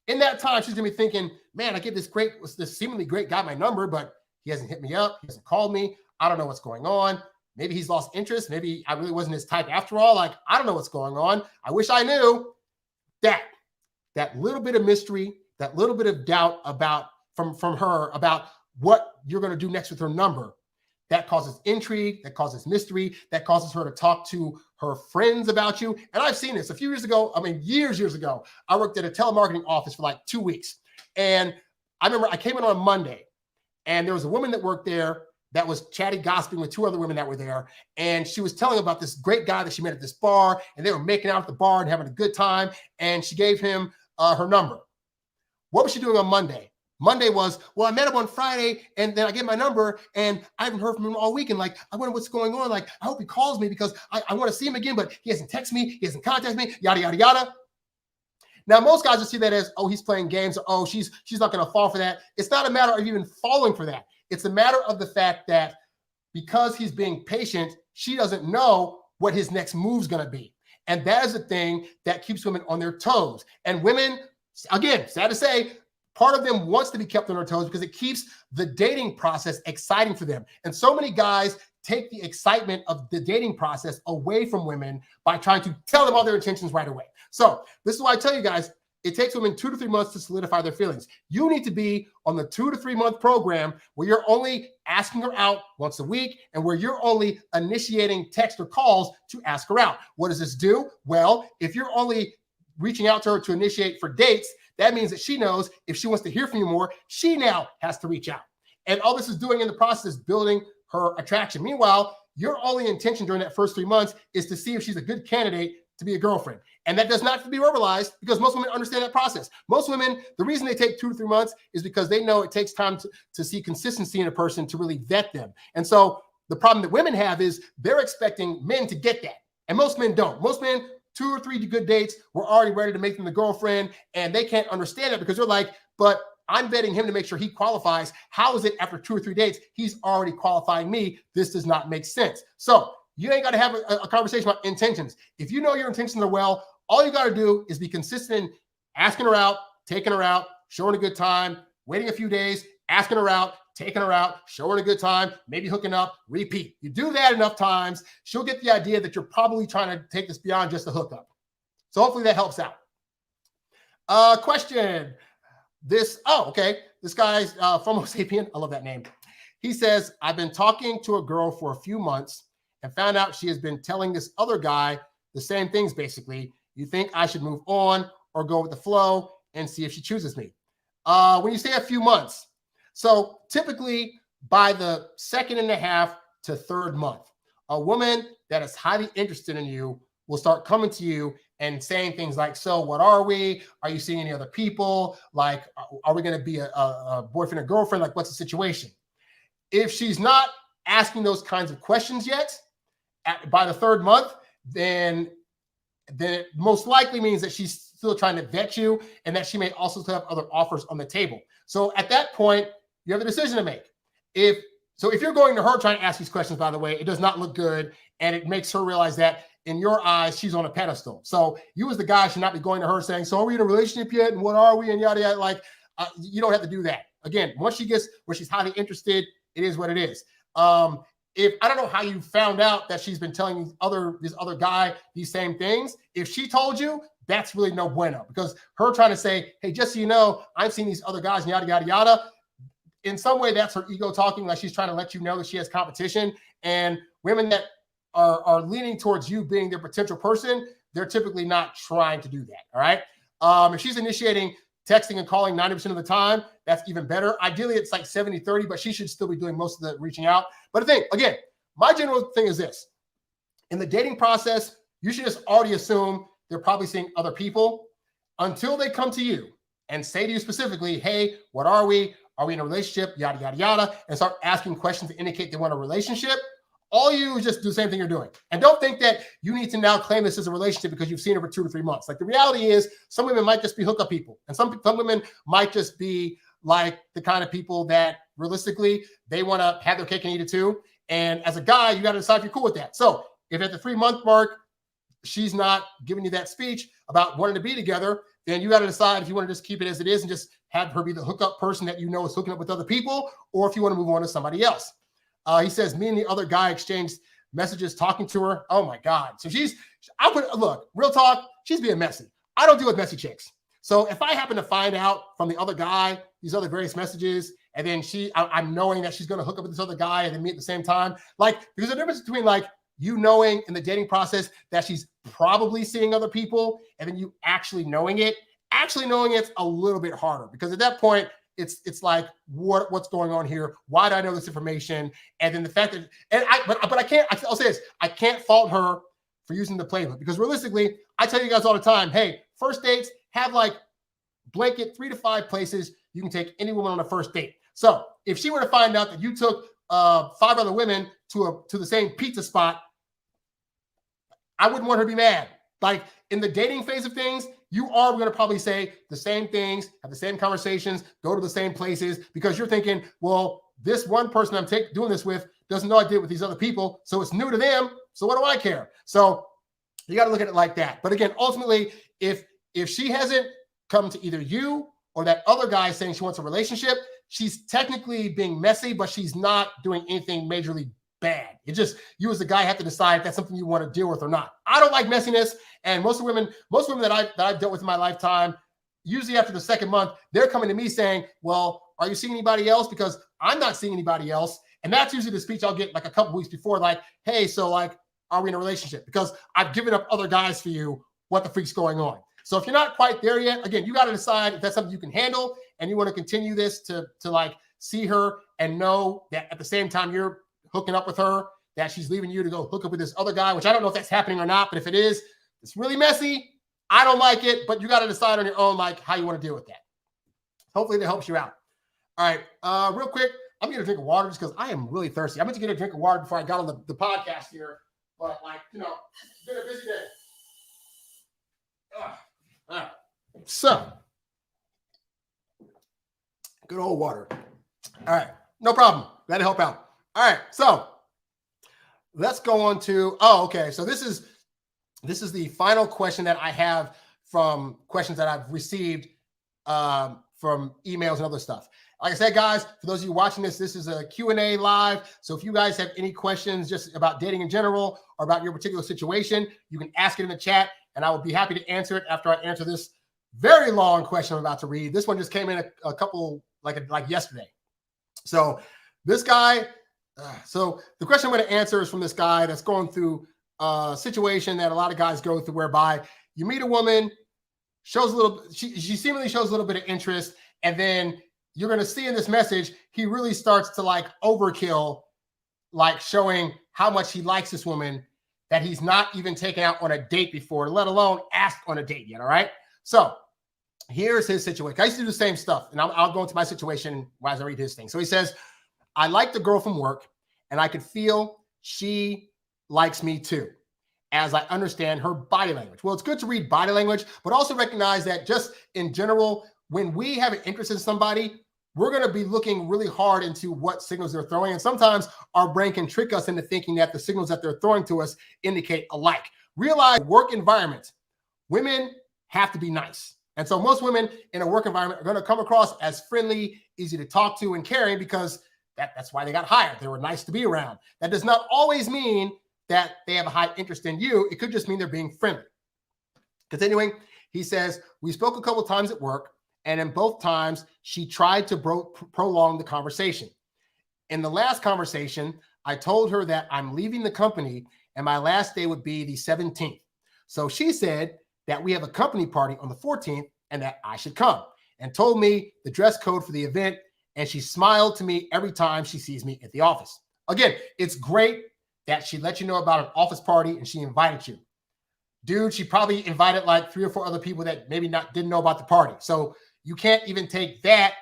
In that time, she's going to be thinking, man, I gave this seemingly great guy my number, but He hasn't hit me up. He hasn't called me. I don't know what's going on. Maybe he's lost interest. Maybe I really wasn't his type after all. Like, I don't know what's going on. I wish I knew. That little bit of mystery, that little bit of doubt about from her about what you're going to do next with her number, that causes intrigue, that causes mystery, that causes her to talk to her friends about you. And I've seen this a few years ago. I mean, years ago, I worked at a telemarketing office for like 2 weeks. And I remember I came in on a Monday, and there was a woman that worked there that was chatty gossiping with 2 other women that were there. And she was telling about this great guy that she met at this bar, and they were making out at the bar and having a good time. And she gave him her number. What was she doing on Monday? Monday was, well, I met him on Friday, and then I get my number, and I haven't heard from him all week. And like, I wonder what's going on. Like, I hope he calls me because I want to see him again, but he hasn't texted me. He hasn't contacted me, yada, yada, yada. Now, most guys will see that as, oh, he's playing games. Or, oh, she's not going to fall for that. It's not a matter of even falling for that. It's a matter of the fact that because he's being patient, she doesn't know what his next move's going to be. And that is the thing that keeps women on their toes. And women, again, sad to say, part of them wants to be kept on their toes because it keeps the dating process exciting for them. And so many guys take the excitement of the dating process away from women by trying to tell them all their intentions right away. So this is why I tell you guys, it takes women 2 to 3 months to solidify their feelings. You need to be on the 2 to 3 month program where you're only asking her out once a week and where you're only initiating text or calls to ask her out. What does this do? Well, if you're only reaching out to her to initiate for dates, that means that she knows if she wants to hear from you more, she now has to reach out. And all this is doing in the process is building her attraction. Meanwhile, your only intention during that first 3 months is to see if she's a good candidate to be a girlfriend. And that does not have to be verbalized because most women understand that process. Most women, the reason they take 2 to 3 months is because they know it takes time to see consistency in a person to really vet them. And so the problem that women have is they're expecting men to get that. And most men don't. Most men, 2 or 3 good dates, we're already ready to make them the girlfriend. And they can't understand it because they're like, but I'm vetting him to make sure he qualifies. How is it after 2 or 3 dates, he's already qualifying me? This does not make sense. So you ain't got to have a conversation about intentions. If you know your intentions are well, all you got to do is be consistent in asking her out, taking her out, showing a good time, waiting a few days, asking her out, taking her out, showing a good time, maybe hooking up, repeat. You do that enough times, she'll get the idea that you're probably trying to take this beyond just a hookup. So hopefully that helps out. Question. This guy's from Homo sapien. I love that name. He says, I've been talking to a girl for a few months and found out she has been telling this other guy the same things, basically. You think I should move on or go with the flow and see if she chooses me? When you say a few months, so typically by the 2.5 to 3rd month, a woman that is highly interested in you will start coming to you and saying things like, so what are we? Are you seeing any other people? Like, are we going to be a boyfriend or girlfriend? Like, what's the situation? If she's not asking those kinds of questions yet, by the 3rd month, then it most likely means that she's still trying to vet you and that she may also have other offers on the table. So at that point, you have a decision to make. If you're going to her trying to ask these questions, by the way, it does not look good. And it makes her realize that in your eyes, she's on a pedestal. So you as the guy should not be going to her saying, so are we in a relationship yet? And what are we? And yada, yada. Like, you don't have to do that. Again, once she gets where she's highly interested, it is what it is. If I don't know how you found out that she's been telling this other guy these same things. If she told you, that's really no bueno, because her trying to say, hey, just so you know, I've seen these other guys and yada, yada, yada. In some way, that's her ego talking, like she's trying to let you know that she has competition. And women that are leaning towards you being their potential person, they're typically not trying to do that. All right. If she's initiating texting and calling 90% of the time, that's even better. Ideally, it's like 70-30, but she should still be doing most of the reaching out. But the thing, again, my general thing is this. In the dating process, you should just already assume they're probably seeing other people until they come to you and say to you specifically, hey, what are we? Are we in a relationship? Yada, yada, yada. And start asking questions to indicate they want a relationship. All you just do the same thing you're doing. And don't think that you need to now claim this as a relationship because you've seen her for 2 to 3 months. Like, the reality is some women might just be hookup people. And some women might just be like the kind of people that realistically, they want to have their cake and eat it too. And as a guy, you got to decide if you're cool with that. So if at the 3 month mark, she's not giving you that speech about wanting to be together, then you got to decide if you want to just keep it as it is and just have her be the hookup person that you know is hooking up with other people, or if you want to move on to somebody else. He says, me and the other guy exchanged messages talking to her. Oh my God. So look, real talk, she's being messy. I don't deal with messy chicks. So if I happen to find out from the other guy, these other various messages, and then I'm knowing that she's going to hook up with this other guy and then meet at the same time, like, there's a difference between like you knowing in the dating process that she's probably seeing other people, and then you actually knowing it. Actually knowing it's a little bit harder, because at that point, it's like, what's going on here? Why do I know this information? And then the fact that, but I can't, I'll say this, I can't fault her for using the playbook, because realistically, I tell you guys all the time, hey, first dates, have like blanket 3 to 5 places you can take any woman on a first date. So if she were to find out that you took 5 other women to the same pizza spot, I wouldn't want her to be mad. Like, in the dating phase of things, you are going to probably say the same things, have the same conversations, go to the same places, because you're thinking, well, this one person I'm doing this with doesn't know I did it with these other people, so it's new to them. So what do I care? So you got to look at it like that. But again, ultimately, if she hasn't come to either you or that other guy saying she wants a relationship, she's technically being messy, but she's not doing anything majorly bad. It just, you as the guy have to decide if that's something you want to deal with or not. I don't like messiness, and most women that I've dealt with in my lifetime, usually after the second month, they're coming to me saying, well, are you seeing anybody else? Because I'm not seeing anybody else. And that's usually the speech I'll get like a couple weeks before, like, hey, so like, are we in a relationship? Because I've given up other guys for you. What the freak's going on? So if you're not quite there yet, again, you got to decide if that's something you can handle and you want to continue this to like see her and know that at the same time you're hooking up with her, that she's leaving you to go hook up with this other guy, which I don't know if that's happening or not, but if it is, it's really messy. I don't like it, but you got to decide on your own, like, how you want to deal with that. Hopefully that helps you out. All right, real quick, I'm going to drink water just because I am really thirsty. I meant to get a drink of water before I got on the podcast here, but like, it's been a busy day. All right, so good old water. All right, no problem. That'll help out. All right, so let's go on to, okay. So this is the final question that I have from questions that I've received from emails and other stuff. Like I said, guys, for those of you watching this is a Q&A live. So if you guys have any questions just about dating in general or about your particular situation, you can ask it in the chat, and I will be happy to answer it after I answer this very long question I'm about to read. This one just came in a couple, like yesterday. So this guy, so the question I'm going to answer is from this guy that's going through a situation that a lot of guys go through, whereby you meet a woman, she seemingly shows a little bit of interest, and then you're going to see in this message, he really starts to like overkill, like showing how much he likes this woman that he's not even taken out on a date before, let alone asked on a date yet. All right. So here's his situation. I used to do the same stuff, and I'll go into my situation as I read his thing. So he says, I like the girl from work, and I could feel she likes me too, as I understand her body language. Well, it's good to read body language, but also recognize that just in general, when we have an interest in somebody, we're going to be looking really hard into what signals they're throwing. And sometimes our brain can trick us into thinking that the signals that they're throwing to us indicate alike. Realize work environment, women have to be nice. And so most women in a work environment are going to come across as friendly, easy to talk to, and caring, because that's why they got hired. They were nice to be around. That does not always mean that they have a high interest in you. It could just mean they're being friendly. Continuing, he says, we spoke a couple of times at work, and in both times, she tried to prolong the conversation. In the last conversation, I told her that I'm leaving the company and my last day would be the 17th. So she said that we have a company party on the 14th and that I should come, and told me the dress code for the event, and she smiled to me every time she sees me at the office. Again, it's great that she let you know about an office party and she invited you. Dude, she probably invited like 3 or 4 other people that maybe didn't know about the party. So you can't even take that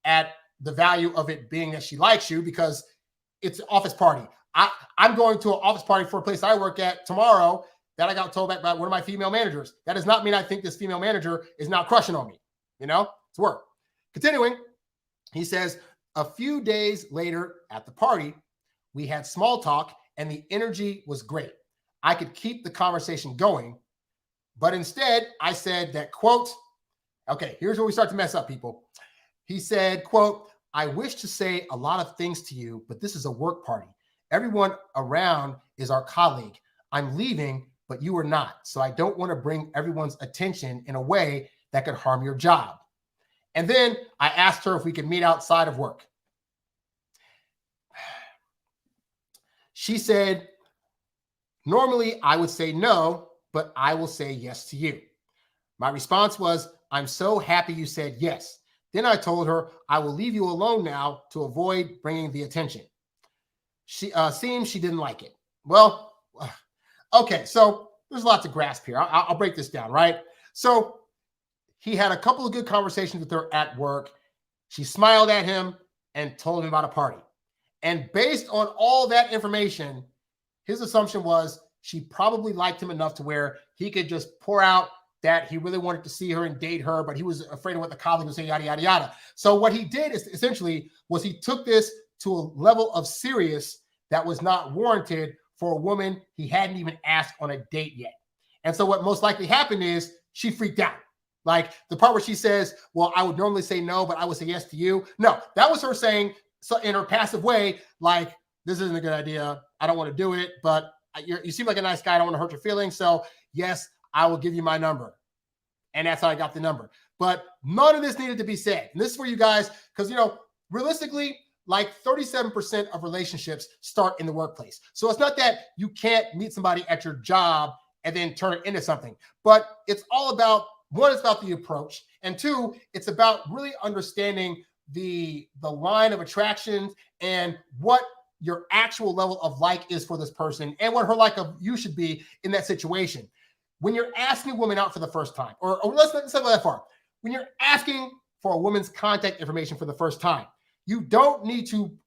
at the value of it being that she likes you, because it's an office party. I'm going to an office party for a place I work at tomorrow that I got told by one of my female managers. That does not mean I think this female manager is now crushing on me. It's work. Continuing, he says, a few days later at the party, we had small talk and the energy was great. I could keep the conversation going, but instead I said that, quote, Okay, here's where we start to mess up, people. He said, quote, I wish to say a lot of things to you, but this is a work party. Everyone around is our colleague. I'm leaving, but you are not. So I don't want to bring everyone's attention in a way that could harm your job. And then I asked her if we could meet outside of work. She said, normally I would say no, but I will say yes to you. My response was, I'm so happy you said yes. Then I told her, I will leave you alone now to avoid bringing the attention. She seems she didn't like it. Well, okay, so there's a lot to grasp here. I'll break this down, right? So he had a couple of good conversations with her at work. She smiled at him and told him about a party. And based on all that information, his assumption was she probably liked him enough to where he could just pour out that he really wanted to see her and date her, but he was afraid of what the colleague would say, yada, yada, yada. So what he did is essentially was he took this to a level of serious that was not warranted for a woman he hadn't even asked on a date yet. And so what most likely happened is she freaked out. Like the part where she says, well, I would normally say no, but I would say yes to you. No, that was her saying, so in her passive way, like, this isn't a good idea. I don't want to do it, but you seem like a nice guy. I don't want to hurt your feelings. So yes, I will give you my number. And that's how I got the number. But none of this needed to be said. And this is for you guys, because, you know, realistically, like 37% of relationships start in the workplace. So it's not that you can't meet somebody at your job and then turn it into something. But it's all about, one, it's about the approach. And two, it's about really understanding the line of attraction and what your actual level of like is for this person and what her like of you should be in that situation. When you're asking a woman out for the first time, or let's not go that far. When you're asking for a woman's contact information for the first time, you don't need to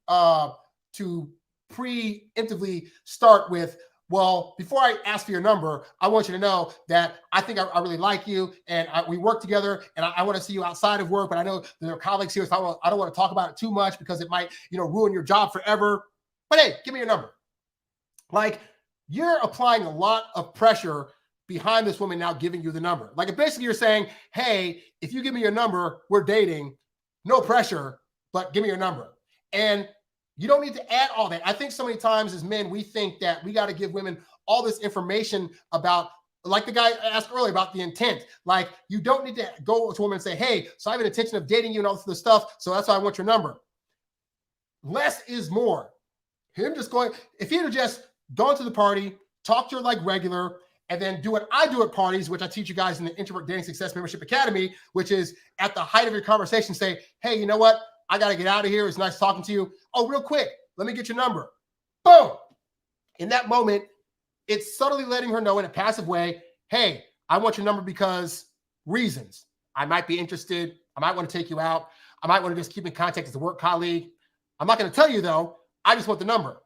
preemptively start with, well, before I ask for your number, I want you to know that I think I really like you and we work together and I want to see you outside of work, but I know there are colleagues here, so I don't want to talk about it too much because it might, ruin your job forever. But hey, give me your number. Like, you're applying a lot of pressure behind this woman now giving you the number. Like, basically you're saying, hey, if you give me your number, we're dating, no pressure, but give me your number. And you don't need to add all that. I think so many times as men, we think that we got to give women all this information about, like the guy asked earlier about the intent. Like, you don't need to go to a woman and say, hey, so I have an intention of dating you and all this stuff, so that's why I want your number. Less is more. Him just going, if he'd have just gone to the party, talked to her like regular, and then do what I do at parties, which I teach you guys in the Introvert Dating Success Membership Academy, which is at the height of your conversation, say, hey, you know what? I got to get out of here. It's nice talking to you. Oh, real quick, let me get your number. Boom. In that moment, it's subtly letting her know in a passive way, hey, I want your number because reasons. I might be interested. I might want to take you out. I might want to just keep in contact as a work colleague. I'm not going to tell you, though. I just want the number.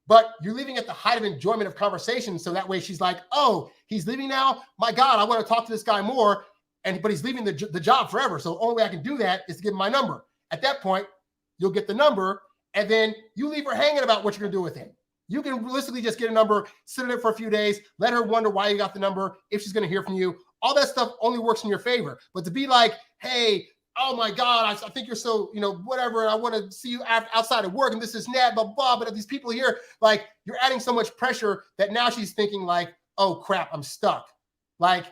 But you're leaving at the height of enjoyment of conversation. So that way she's like, oh, he's leaving now? My God, I want to talk to this guy more. But he's leaving the job forever. So the only way I can do that is to give him my number. At that point, you'll get the number, and then you leave her hanging about what you're going to do with it. You can realistically just get a number, sit in it for a few days, let her wonder why you got the number, if she's going to hear from you. All that stuff only works in your favor. But to be like, hey, oh my God, I think you're so, whatever. I want to see you outside of work and this is blah, blah. But these people here, like, you're adding so much pressure that now she's thinking like, oh crap, I'm stuck. Like,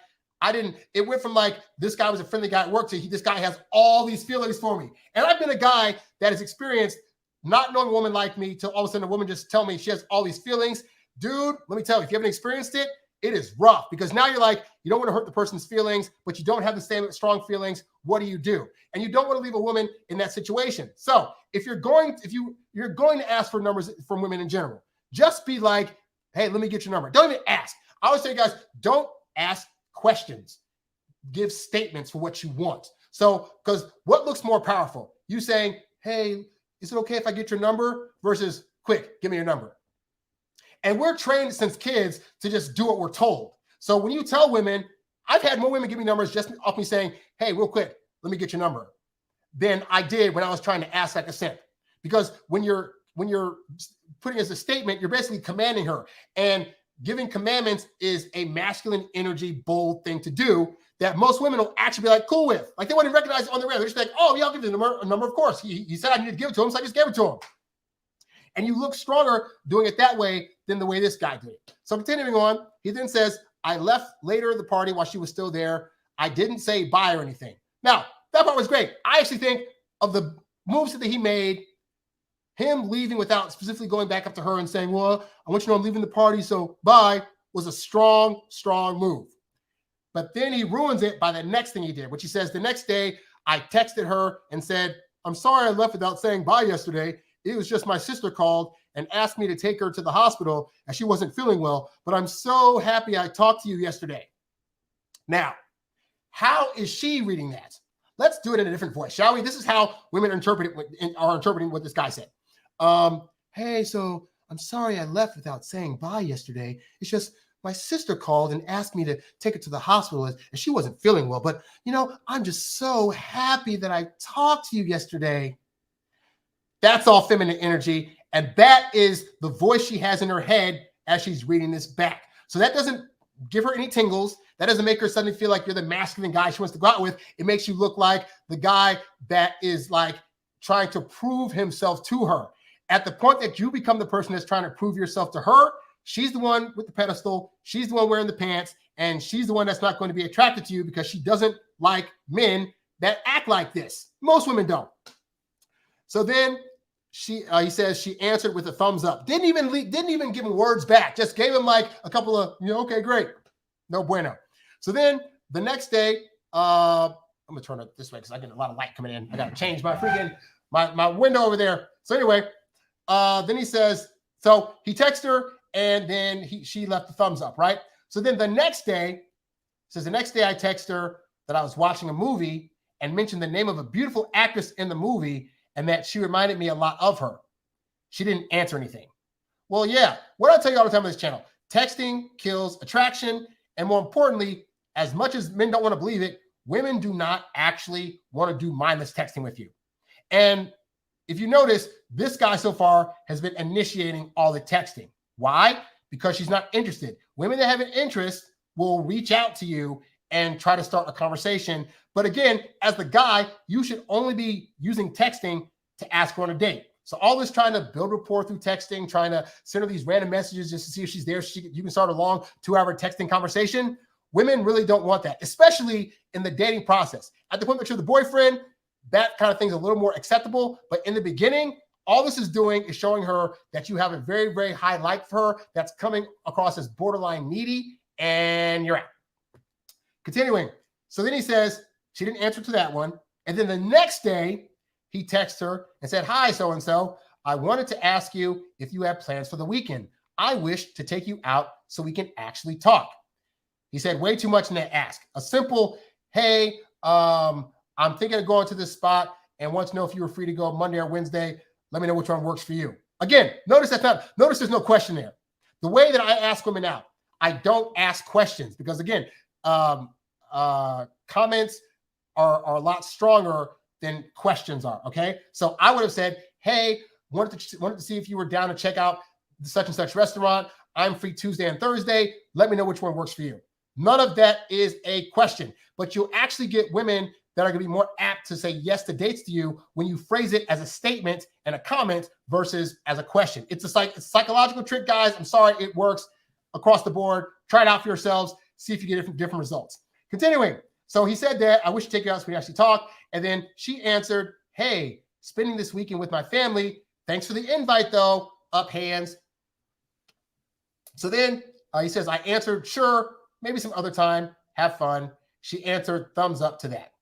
it went from like, this guy was a friendly guy at work to this guy has all these feelings for me. And I've been a guy that has experienced not knowing a woman like me till all of a sudden a woman just tell me she has all these feelings. Dude, let me tell you, if you haven't experienced it, it is rough because now you're like, you don't want to hurt the person's feelings, but you don't have the same strong feelings. What do you do? And you don't want to leave a woman in that situation. So if you're going to ask for numbers from women in general, just be like, hey, let me get your number. Don't even ask. I always say, guys, don't ask questions. Give statements for what you want. So, because what looks more powerful? You saying, hey, is it okay if I get your number? Versus, quick, give me your number. And we're trained since kids to just do what we're told. So when you tell women, I've had more women give me numbers just off me saying, hey, real quick, let me get your number, than I did when I was trying to ask that consent. Because when you're putting as a statement, you're basically commanding her. And giving commandments is a masculine energy, bold thing to do that most women will actually be like cool with. Like they wouldn't recognize it on the radar. They're just like, oh, yeah, I'll give you a number. Of course. He said I needed to give it to him, so I just gave it to him. And you look stronger doing it that way than the way this guy did it. So continuing on, he then says, I left later at the party while she was still there. I didn't say bye or anything. Now, that part was great. I actually think of the moves that he made, him leaving without specifically going back up to her and saying, well, I want you to know I'm leaving the party, so bye, was a strong, strong move. But then he ruins it by the next thing he did, which he says, the next day, I texted her and said, I'm sorry I left without saying bye yesterday. It was just my sister called and asked me to take her to the hospital as she wasn't feeling well, but I'm so happy I talked to you yesterday. Now, how is she reading that? Let's do it in a different voice, shall we? This is how women are interpreting what this guy said. Hey, so I'm sorry I left without saying bye yesterday. It's just my sister called and asked me to take her to the hospital as she wasn't feeling well. But, I'm just so happy that I talked to you yesterday. That's all feminine energy. And that is the voice she has in her head as she's reading this back. So that doesn't give her any tingles. That doesn't make her suddenly feel like you're the masculine guy she wants to go out with. It makes you look like the guy that is like trying to prove himself to her. At the point that you become the person that's trying to prove yourself to her, she's the one with the pedestal. She's the one wearing the pants. And she's the one that's not going to be attracted to you because she doesn't like men that act like this. Most women don't. So then he says she answered with a thumbs up. Didn't even give him words back. Just gave him like a couple of, okay, great. No bueno. So then the next day, I'm going to turn it this way because I get a lot of light coming in. I got to change my freaking, my window over there. So anyway, then he says, so he texted her and then she left the thumbs up, right? So then the next day, says the next day I text her that I was watching a movie and mentioned the name of a beautiful actress in the movie and that she reminded me a lot of her. She didn't answer anything. Well, yeah, what I tell you all the time on this channel, texting kills attraction. And more importantly, as much as men don't want to believe it, women do not actually want to do mindless texting with you. And if you notice, this guy so far has been initiating all the texting. Why? Because she's not interested. Women that have an interest will reach out to you and try to start a conversation. But again, as the guy, you should only be using texting to ask her on a date. So all this trying to build rapport through texting, trying to send her these random messages just to see if she's there, you can start a long 2-hour texting conversation. Women really don't want that, especially in the dating process. At the point that you're the boyfriend, that kind of thing's a little more acceptable. But in the beginning, all this is doing is showing her that you have a very, very high like for her that's coming across as borderline needy, and you're out. Continuing. So then he says she didn't answer to that one. And then the next day, he texts her and said, hi, so-and-so. I wanted to ask you if you have plans for the weekend. I wish to take you out so we can actually talk. He said, way too much in that ask. A simple, hey, I'm thinking of going to this spot and want to know if you were free to go Monday or Wednesday. Let me know which one works for you. Again, notice there's no question there. The way that I ask women out, I don't ask questions because again, comments are a lot stronger than questions are. Okay. So I would have said, hey, wanted to see if you were down to check out the such and such restaurant. I'm free Tuesday and Thursday. Let me know which one works for you. None of that is a question, but you'll actually get women that are going to be more apt to say yes to dates to you when you phrase it as a statement and a comment versus as a question. It's a psychological trick, guys. I'm sorry, it works across the board. Try it out for yourselves. See if you get different results. Continuing. So he said that, I wish to take you out so we can actually talk. And then she answered, hey, spending this weekend with my family. Thanks for the invite, though. Up hands. So then he says, I answered, sure, maybe some other time. Have fun. She answered, thumbs up to that.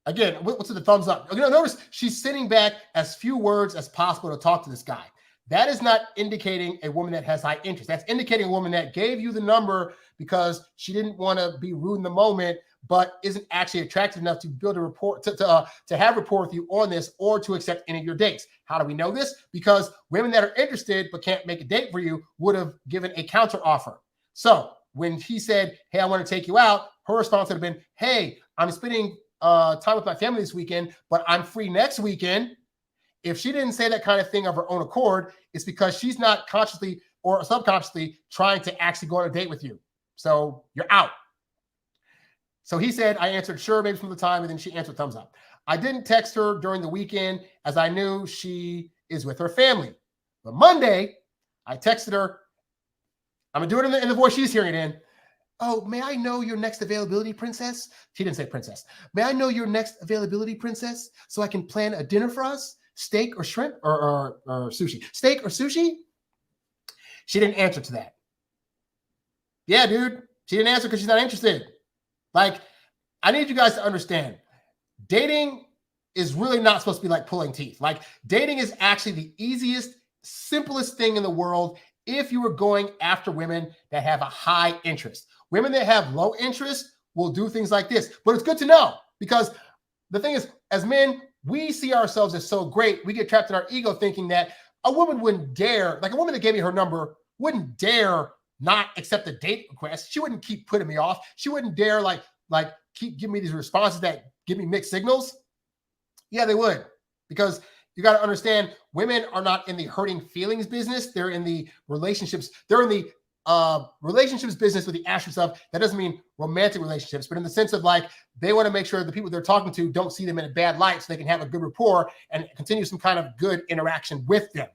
Again, what's the thumbs up? Notice she's sitting back as few words as possible to talk to this guy. That is not indicating a woman that has high interest. That's indicating a woman that gave you the number because she didn't want to be rude in the moment, but isn't actually attractive enough to build a rapport, to have rapport with you on this or to accept any of your dates. How do we know this? Because women that are interested but can't make a date for you would have given a counter offer. So when he said, hey, I want to take you out, her response would have been, hey, I'm spending time with my family this weekend, but I'm free next weekend. If she didn't say that kind of thing of her own accord, it's because she's not consciously or subconsciously trying to actually go on a date with you. So you're out. So he said, I answered sure, maybe some of the time, and then she answered thumbs up. I didn't text her during the weekend as I knew she is with her family. But Monday, I texted her. I'm going to do it in the voice she's hearing it in. Oh, may I know your next availability, princess? She didn't say princess. May I know your next availability, princess, so I can plan a dinner for us? Steak or shrimp or sushi? Steak or sushi? She didn't answer to that. Yeah, dude. She didn't answer because she's not interested. Like, I need you guys to understand, dating is really not supposed to be like pulling teeth. Like, dating is actually the easiest, simplest thing in the world if you were going after women that have a high interest. Women that have low interest will do things like this. But it's good to know, because the thing is, as men, we see ourselves as so great. We get trapped in our ego thinking that a woman wouldn't dare, like a woman that gave me her number, wouldn't dare not accept a date request. She wouldn't keep putting me off. She wouldn't dare like keep giving me these responses that give me mixed signals. Yeah, they would, because you got to understand, women are not in the hurting feelings business. They're in the relationships. They're in the relationships business with the asterisk of. That doesn't mean romantic relationships, but in the sense of like, they want to make sure the people they're talking to don't see them in a bad light, so they can have a good rapport and continue some kind of good interaction with them.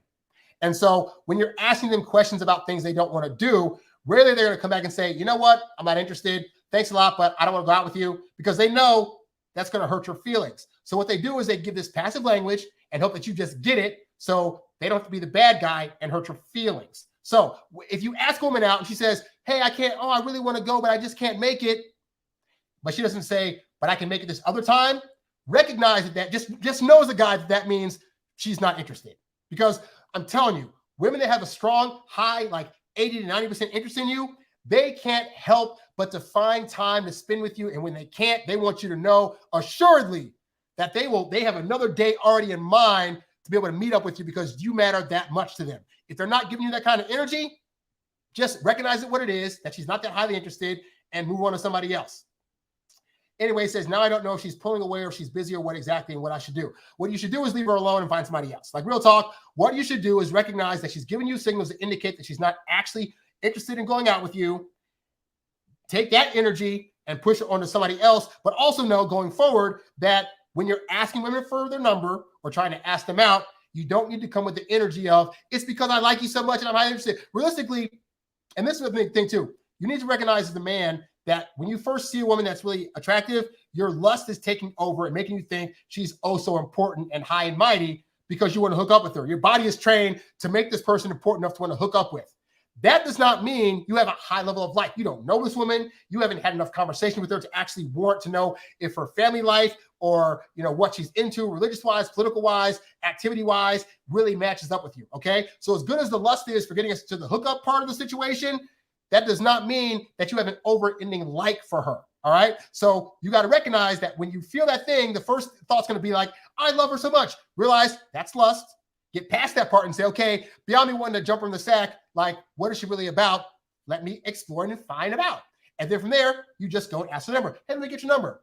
And so when you're asking them questions about things they don't want to do, rarely they're going to come back and say, you know what, I'm not interested. Thanks a lot, but I don't want to go out with you, because they know that's going to hurt your feelings. So what they do is they give this passive language and hope that you just get it, so they don't have to be the bad guy and hurt your feelings. So if you ask a woman out and she says, hey, I can't, I really want to go, but I just can't make it. But she doesn't say, but I can make it this other time. Recognize that just know as a guy that means she's not interested. Because I'm telling you, women that have a strong, high, like 80 to 90% interest in you, they can't help but to find time to spend with you. And when they can't, they want you to know assuredly that they have another day already in mind to be able to meet up with you, because you matter that much to them. If they're not giving you that kind of energy, just recognize it what it is, that she's not that highly interested, and move on to somebody else. Anyway, it says, now I don't know if she's pulling away or if she's busy or what exactly and what I should do. What you should do is leave her alone and find somebody else. Like, real talk, what you should do is recognize that she's giving you signals that indicate that she's not actually interested in going out with you. Take that energy and push it onto somebody else, but also know going forward that when you're asking women for their number or trying to ask them out, you don't need to come with the energy of, it's because I like you so much and I'm not interested. Realistically, and this is the big thing too, you need to recognize as a man that when you first see a woman that's really attractive, your lust is taking over and making you think she's oh so important and high and mighty because you want to hook up with her. Your body is trained to make this person important enough to want to hook up with. That does not mean you have a high level of like, you don't know this woman. You haven't had enough conversation with her to actually warrant to know if her family life or, you know, what she's into religious wise, political wise, activity wise really matches up with you. Okay. So as good as the lust is for getting us to the hookup part of the situation, that does not mean that you have an over-ending like for her. All right. So you got to recognize that when you feel that thing, the first thought's going to be like, I love her so much. Realize that's lust. Get past that part and say, okay, beyond me wanting to jump her in the sack, like, what is she really about? Let me explore and find out. And then from there, you just go and ask the number. Hey, let me get your number.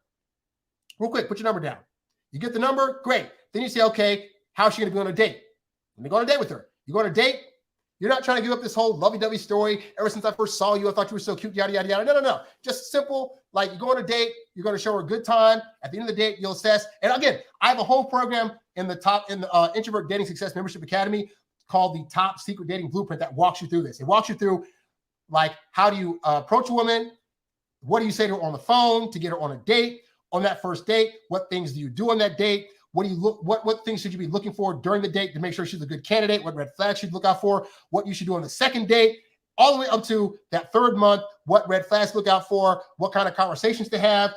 Real quick, put your number down. You get the number, great. Then you say, okay, how's she going to be on a date? Let me go on a date with her. You go on a date. You're not trying to give up this whole lovey-dovey story. Ever since I first saw you, I thought you were so cute, yada, yada, yada. No. Just simple. Like, you go on a date, you're going to show her a good time. At the end of the date, you'll assess. And again, I have a whole program in the Introvert Dating Success Membership Academy called the Top Secret Dating Blueprint that walks you through this. It walks you through, like, how do you approach a woman? What do you say to her on the phone to get her on a date? On that first date, what things do you do on that date? What things should you be looking for during the date to make sure she's a good candidate? What red flags should you look out for? What you should do on the second date, all the way up to that third month, what red flags to look out for, what kind of conversations to have,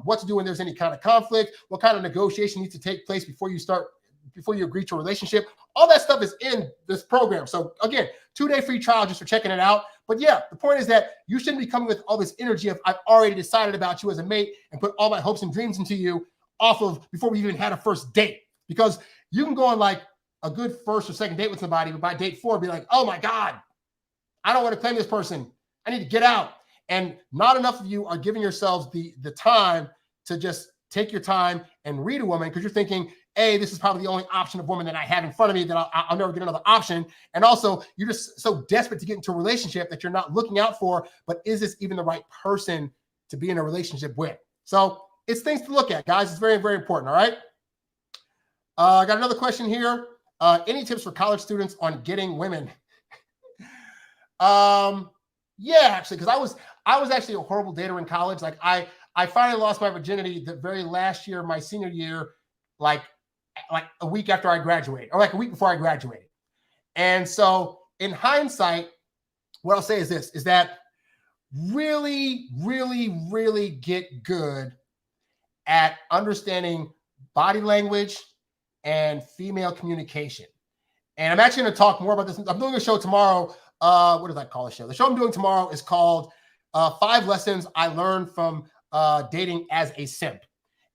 what to do when there's any kind of conflict, what kind of negotiation needs to take place before you agree to a relationship. All that stuff is in this program. So again, 2-day free trial just for checking it out. But yeah, the point is that you shouldn't be coming with all this energy of I've already decided about you as a mate and put all my hopes and dreams into you off of before we even had a first date. Because you can go on like a good first or second date with somebody, but by date 4, be like, oh my God, I don't want to claim this person. I need to get out. And not enough of you are giving yourselves the time to just take your time and read a woman, because you're thinking, A, this is probably the only option of woman that I have in front of me, that I'll never get another option. And also, you're just so desperate to get into a relationship that you're not looking out for, but is this even the right person to be in a relationship with. So it's things to look at, guys. It's very, very important. All right. I got another question here. Any tips for college students on getting women? Yeah, actually, because I was actually a horrible dater in college. Like I finally lost my virginity the very last year of my senior year, like a week after I graduated, or like a week before I graduated. And so in hindsight, what I'll say is this, is that really, really, really get good at understanding body language and female communication. And I'm actually going to talk more about this. I'm doing a show tomorrow. What does I call the show? The show I'm doing tomorrow is called 5 Lessons I Learned from Dating as a Simp.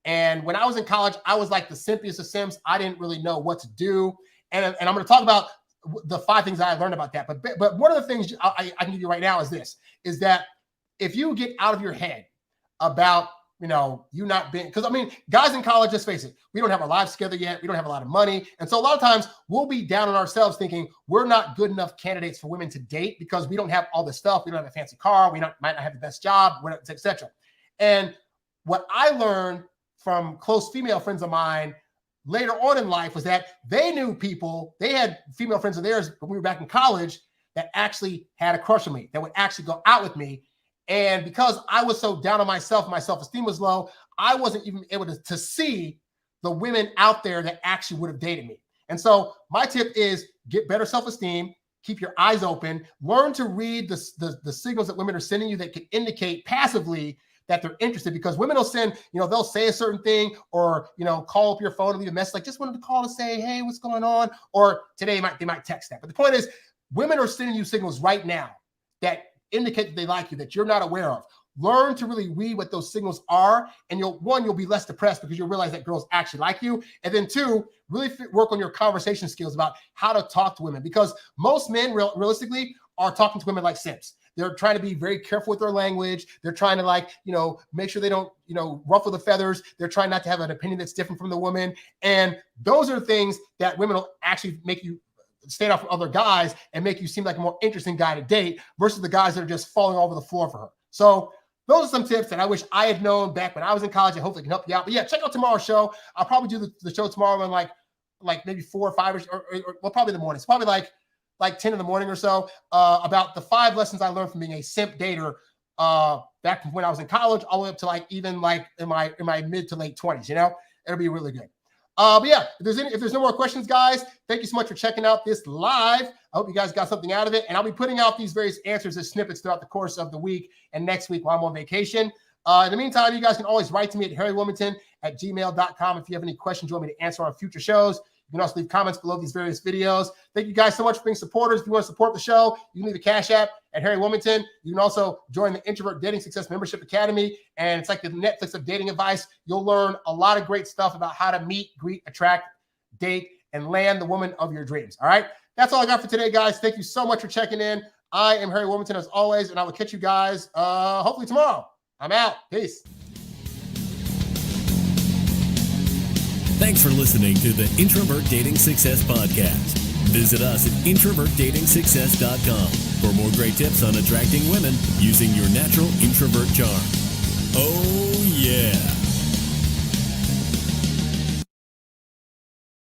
And when I was in college, I was like the simpiest of simps. I didn't really know what to do. And I'm going to talk about the 5 things I learned about that. But one of the things I can give you right now is this, is that if you get out of your head about, you not being, because I mean, guys in college, let's face it, we don't have our lives together yet. We don't have a lot of money. And so a lot of times we'll be down on ourselves thinking we're not good enough candidates for women to date because we don't have all this stuff. We don't have a fancy car. We might not have the best job, etc. And what I learned from close female friends of mine later on in life was that they knew people, they had female friends of theirs when we were back in college that actually had a crush on me, that would actually go out with me. And because I was so down on myself, my self-esteem was low, I wasn't even able to see the women out there that actually would have dated me. And so my tip is get better self-esteem, keep your eyes open, learn to read the signals that women are sending you that can indicate passively that they're interested, because women will send, they'll say a certain thing, or, call up your phone and leave a message like, just wanted to call to say, hey, what's going on? Or today they might text that. But the point is, women are sending you signals right now that indicate that they like you, that you're not aware of. Learn to really read what those signals are. And you'll be less depressed because you'll realize that girls actually like you. And then 2, really work on your conversation skills about how to talk to women, because most men realistically are talking to women like simps. They're trying to be very careful with their language. They're trying to make sure they don't, ruffle the feathers. They're trying not to have an opinion that's different from the woman. And those are things that women will actually make you stand out from other guys and make you seem like a more interesting guy to date versus the guys that are just falling all over the floor for her. So those are some tips that I wish I had known back when I was in college, and hopefully can help you out. But yeah, check out tomorrow's show. I'll probably do the show tomorrow in like maybe 4 or 5 or probably in the morning. It's probably like 10 in the morning or so, about the 5 lessons I learned from being a simp dater back from when I was in college all the way up to even in my mid to late 20s. It'll be really good. But yeah, if there's no more questions, guys, thank you so much for checking out this live. I hope you guys got something out of it. And I'll be putting out these various answers as snippets throughout the course of the week and next week while I'm on vacation. In the meantime, you guys can always write to me at harrywilmington@gmail.com if you have any questions you want me to answer on future shows. You can also leave comments below these various videos. Thank you guys so much for being supporters. If you want to support the show, you can leave a Cash App at Harry Wilmington. You can also join the Introvert Dating Success Membership Academy. And it's like the Netflix of dating advice. You'll learn a lot of great stuff about how to meet, greet, attract, date, and land the woman of your dreams. All right. That's all I got for today, guys. Thank you so much for checking in. I am Harry Wilmington as always, and I will catch you guys hopefully tomorrow. I'm out. Peace. Thanks for listening to the Introvert Dating Success Podcast. Visit us at introvertdatingsuccess.com for more great tips on attracting women using your natural introvert charm. Oh, yeah.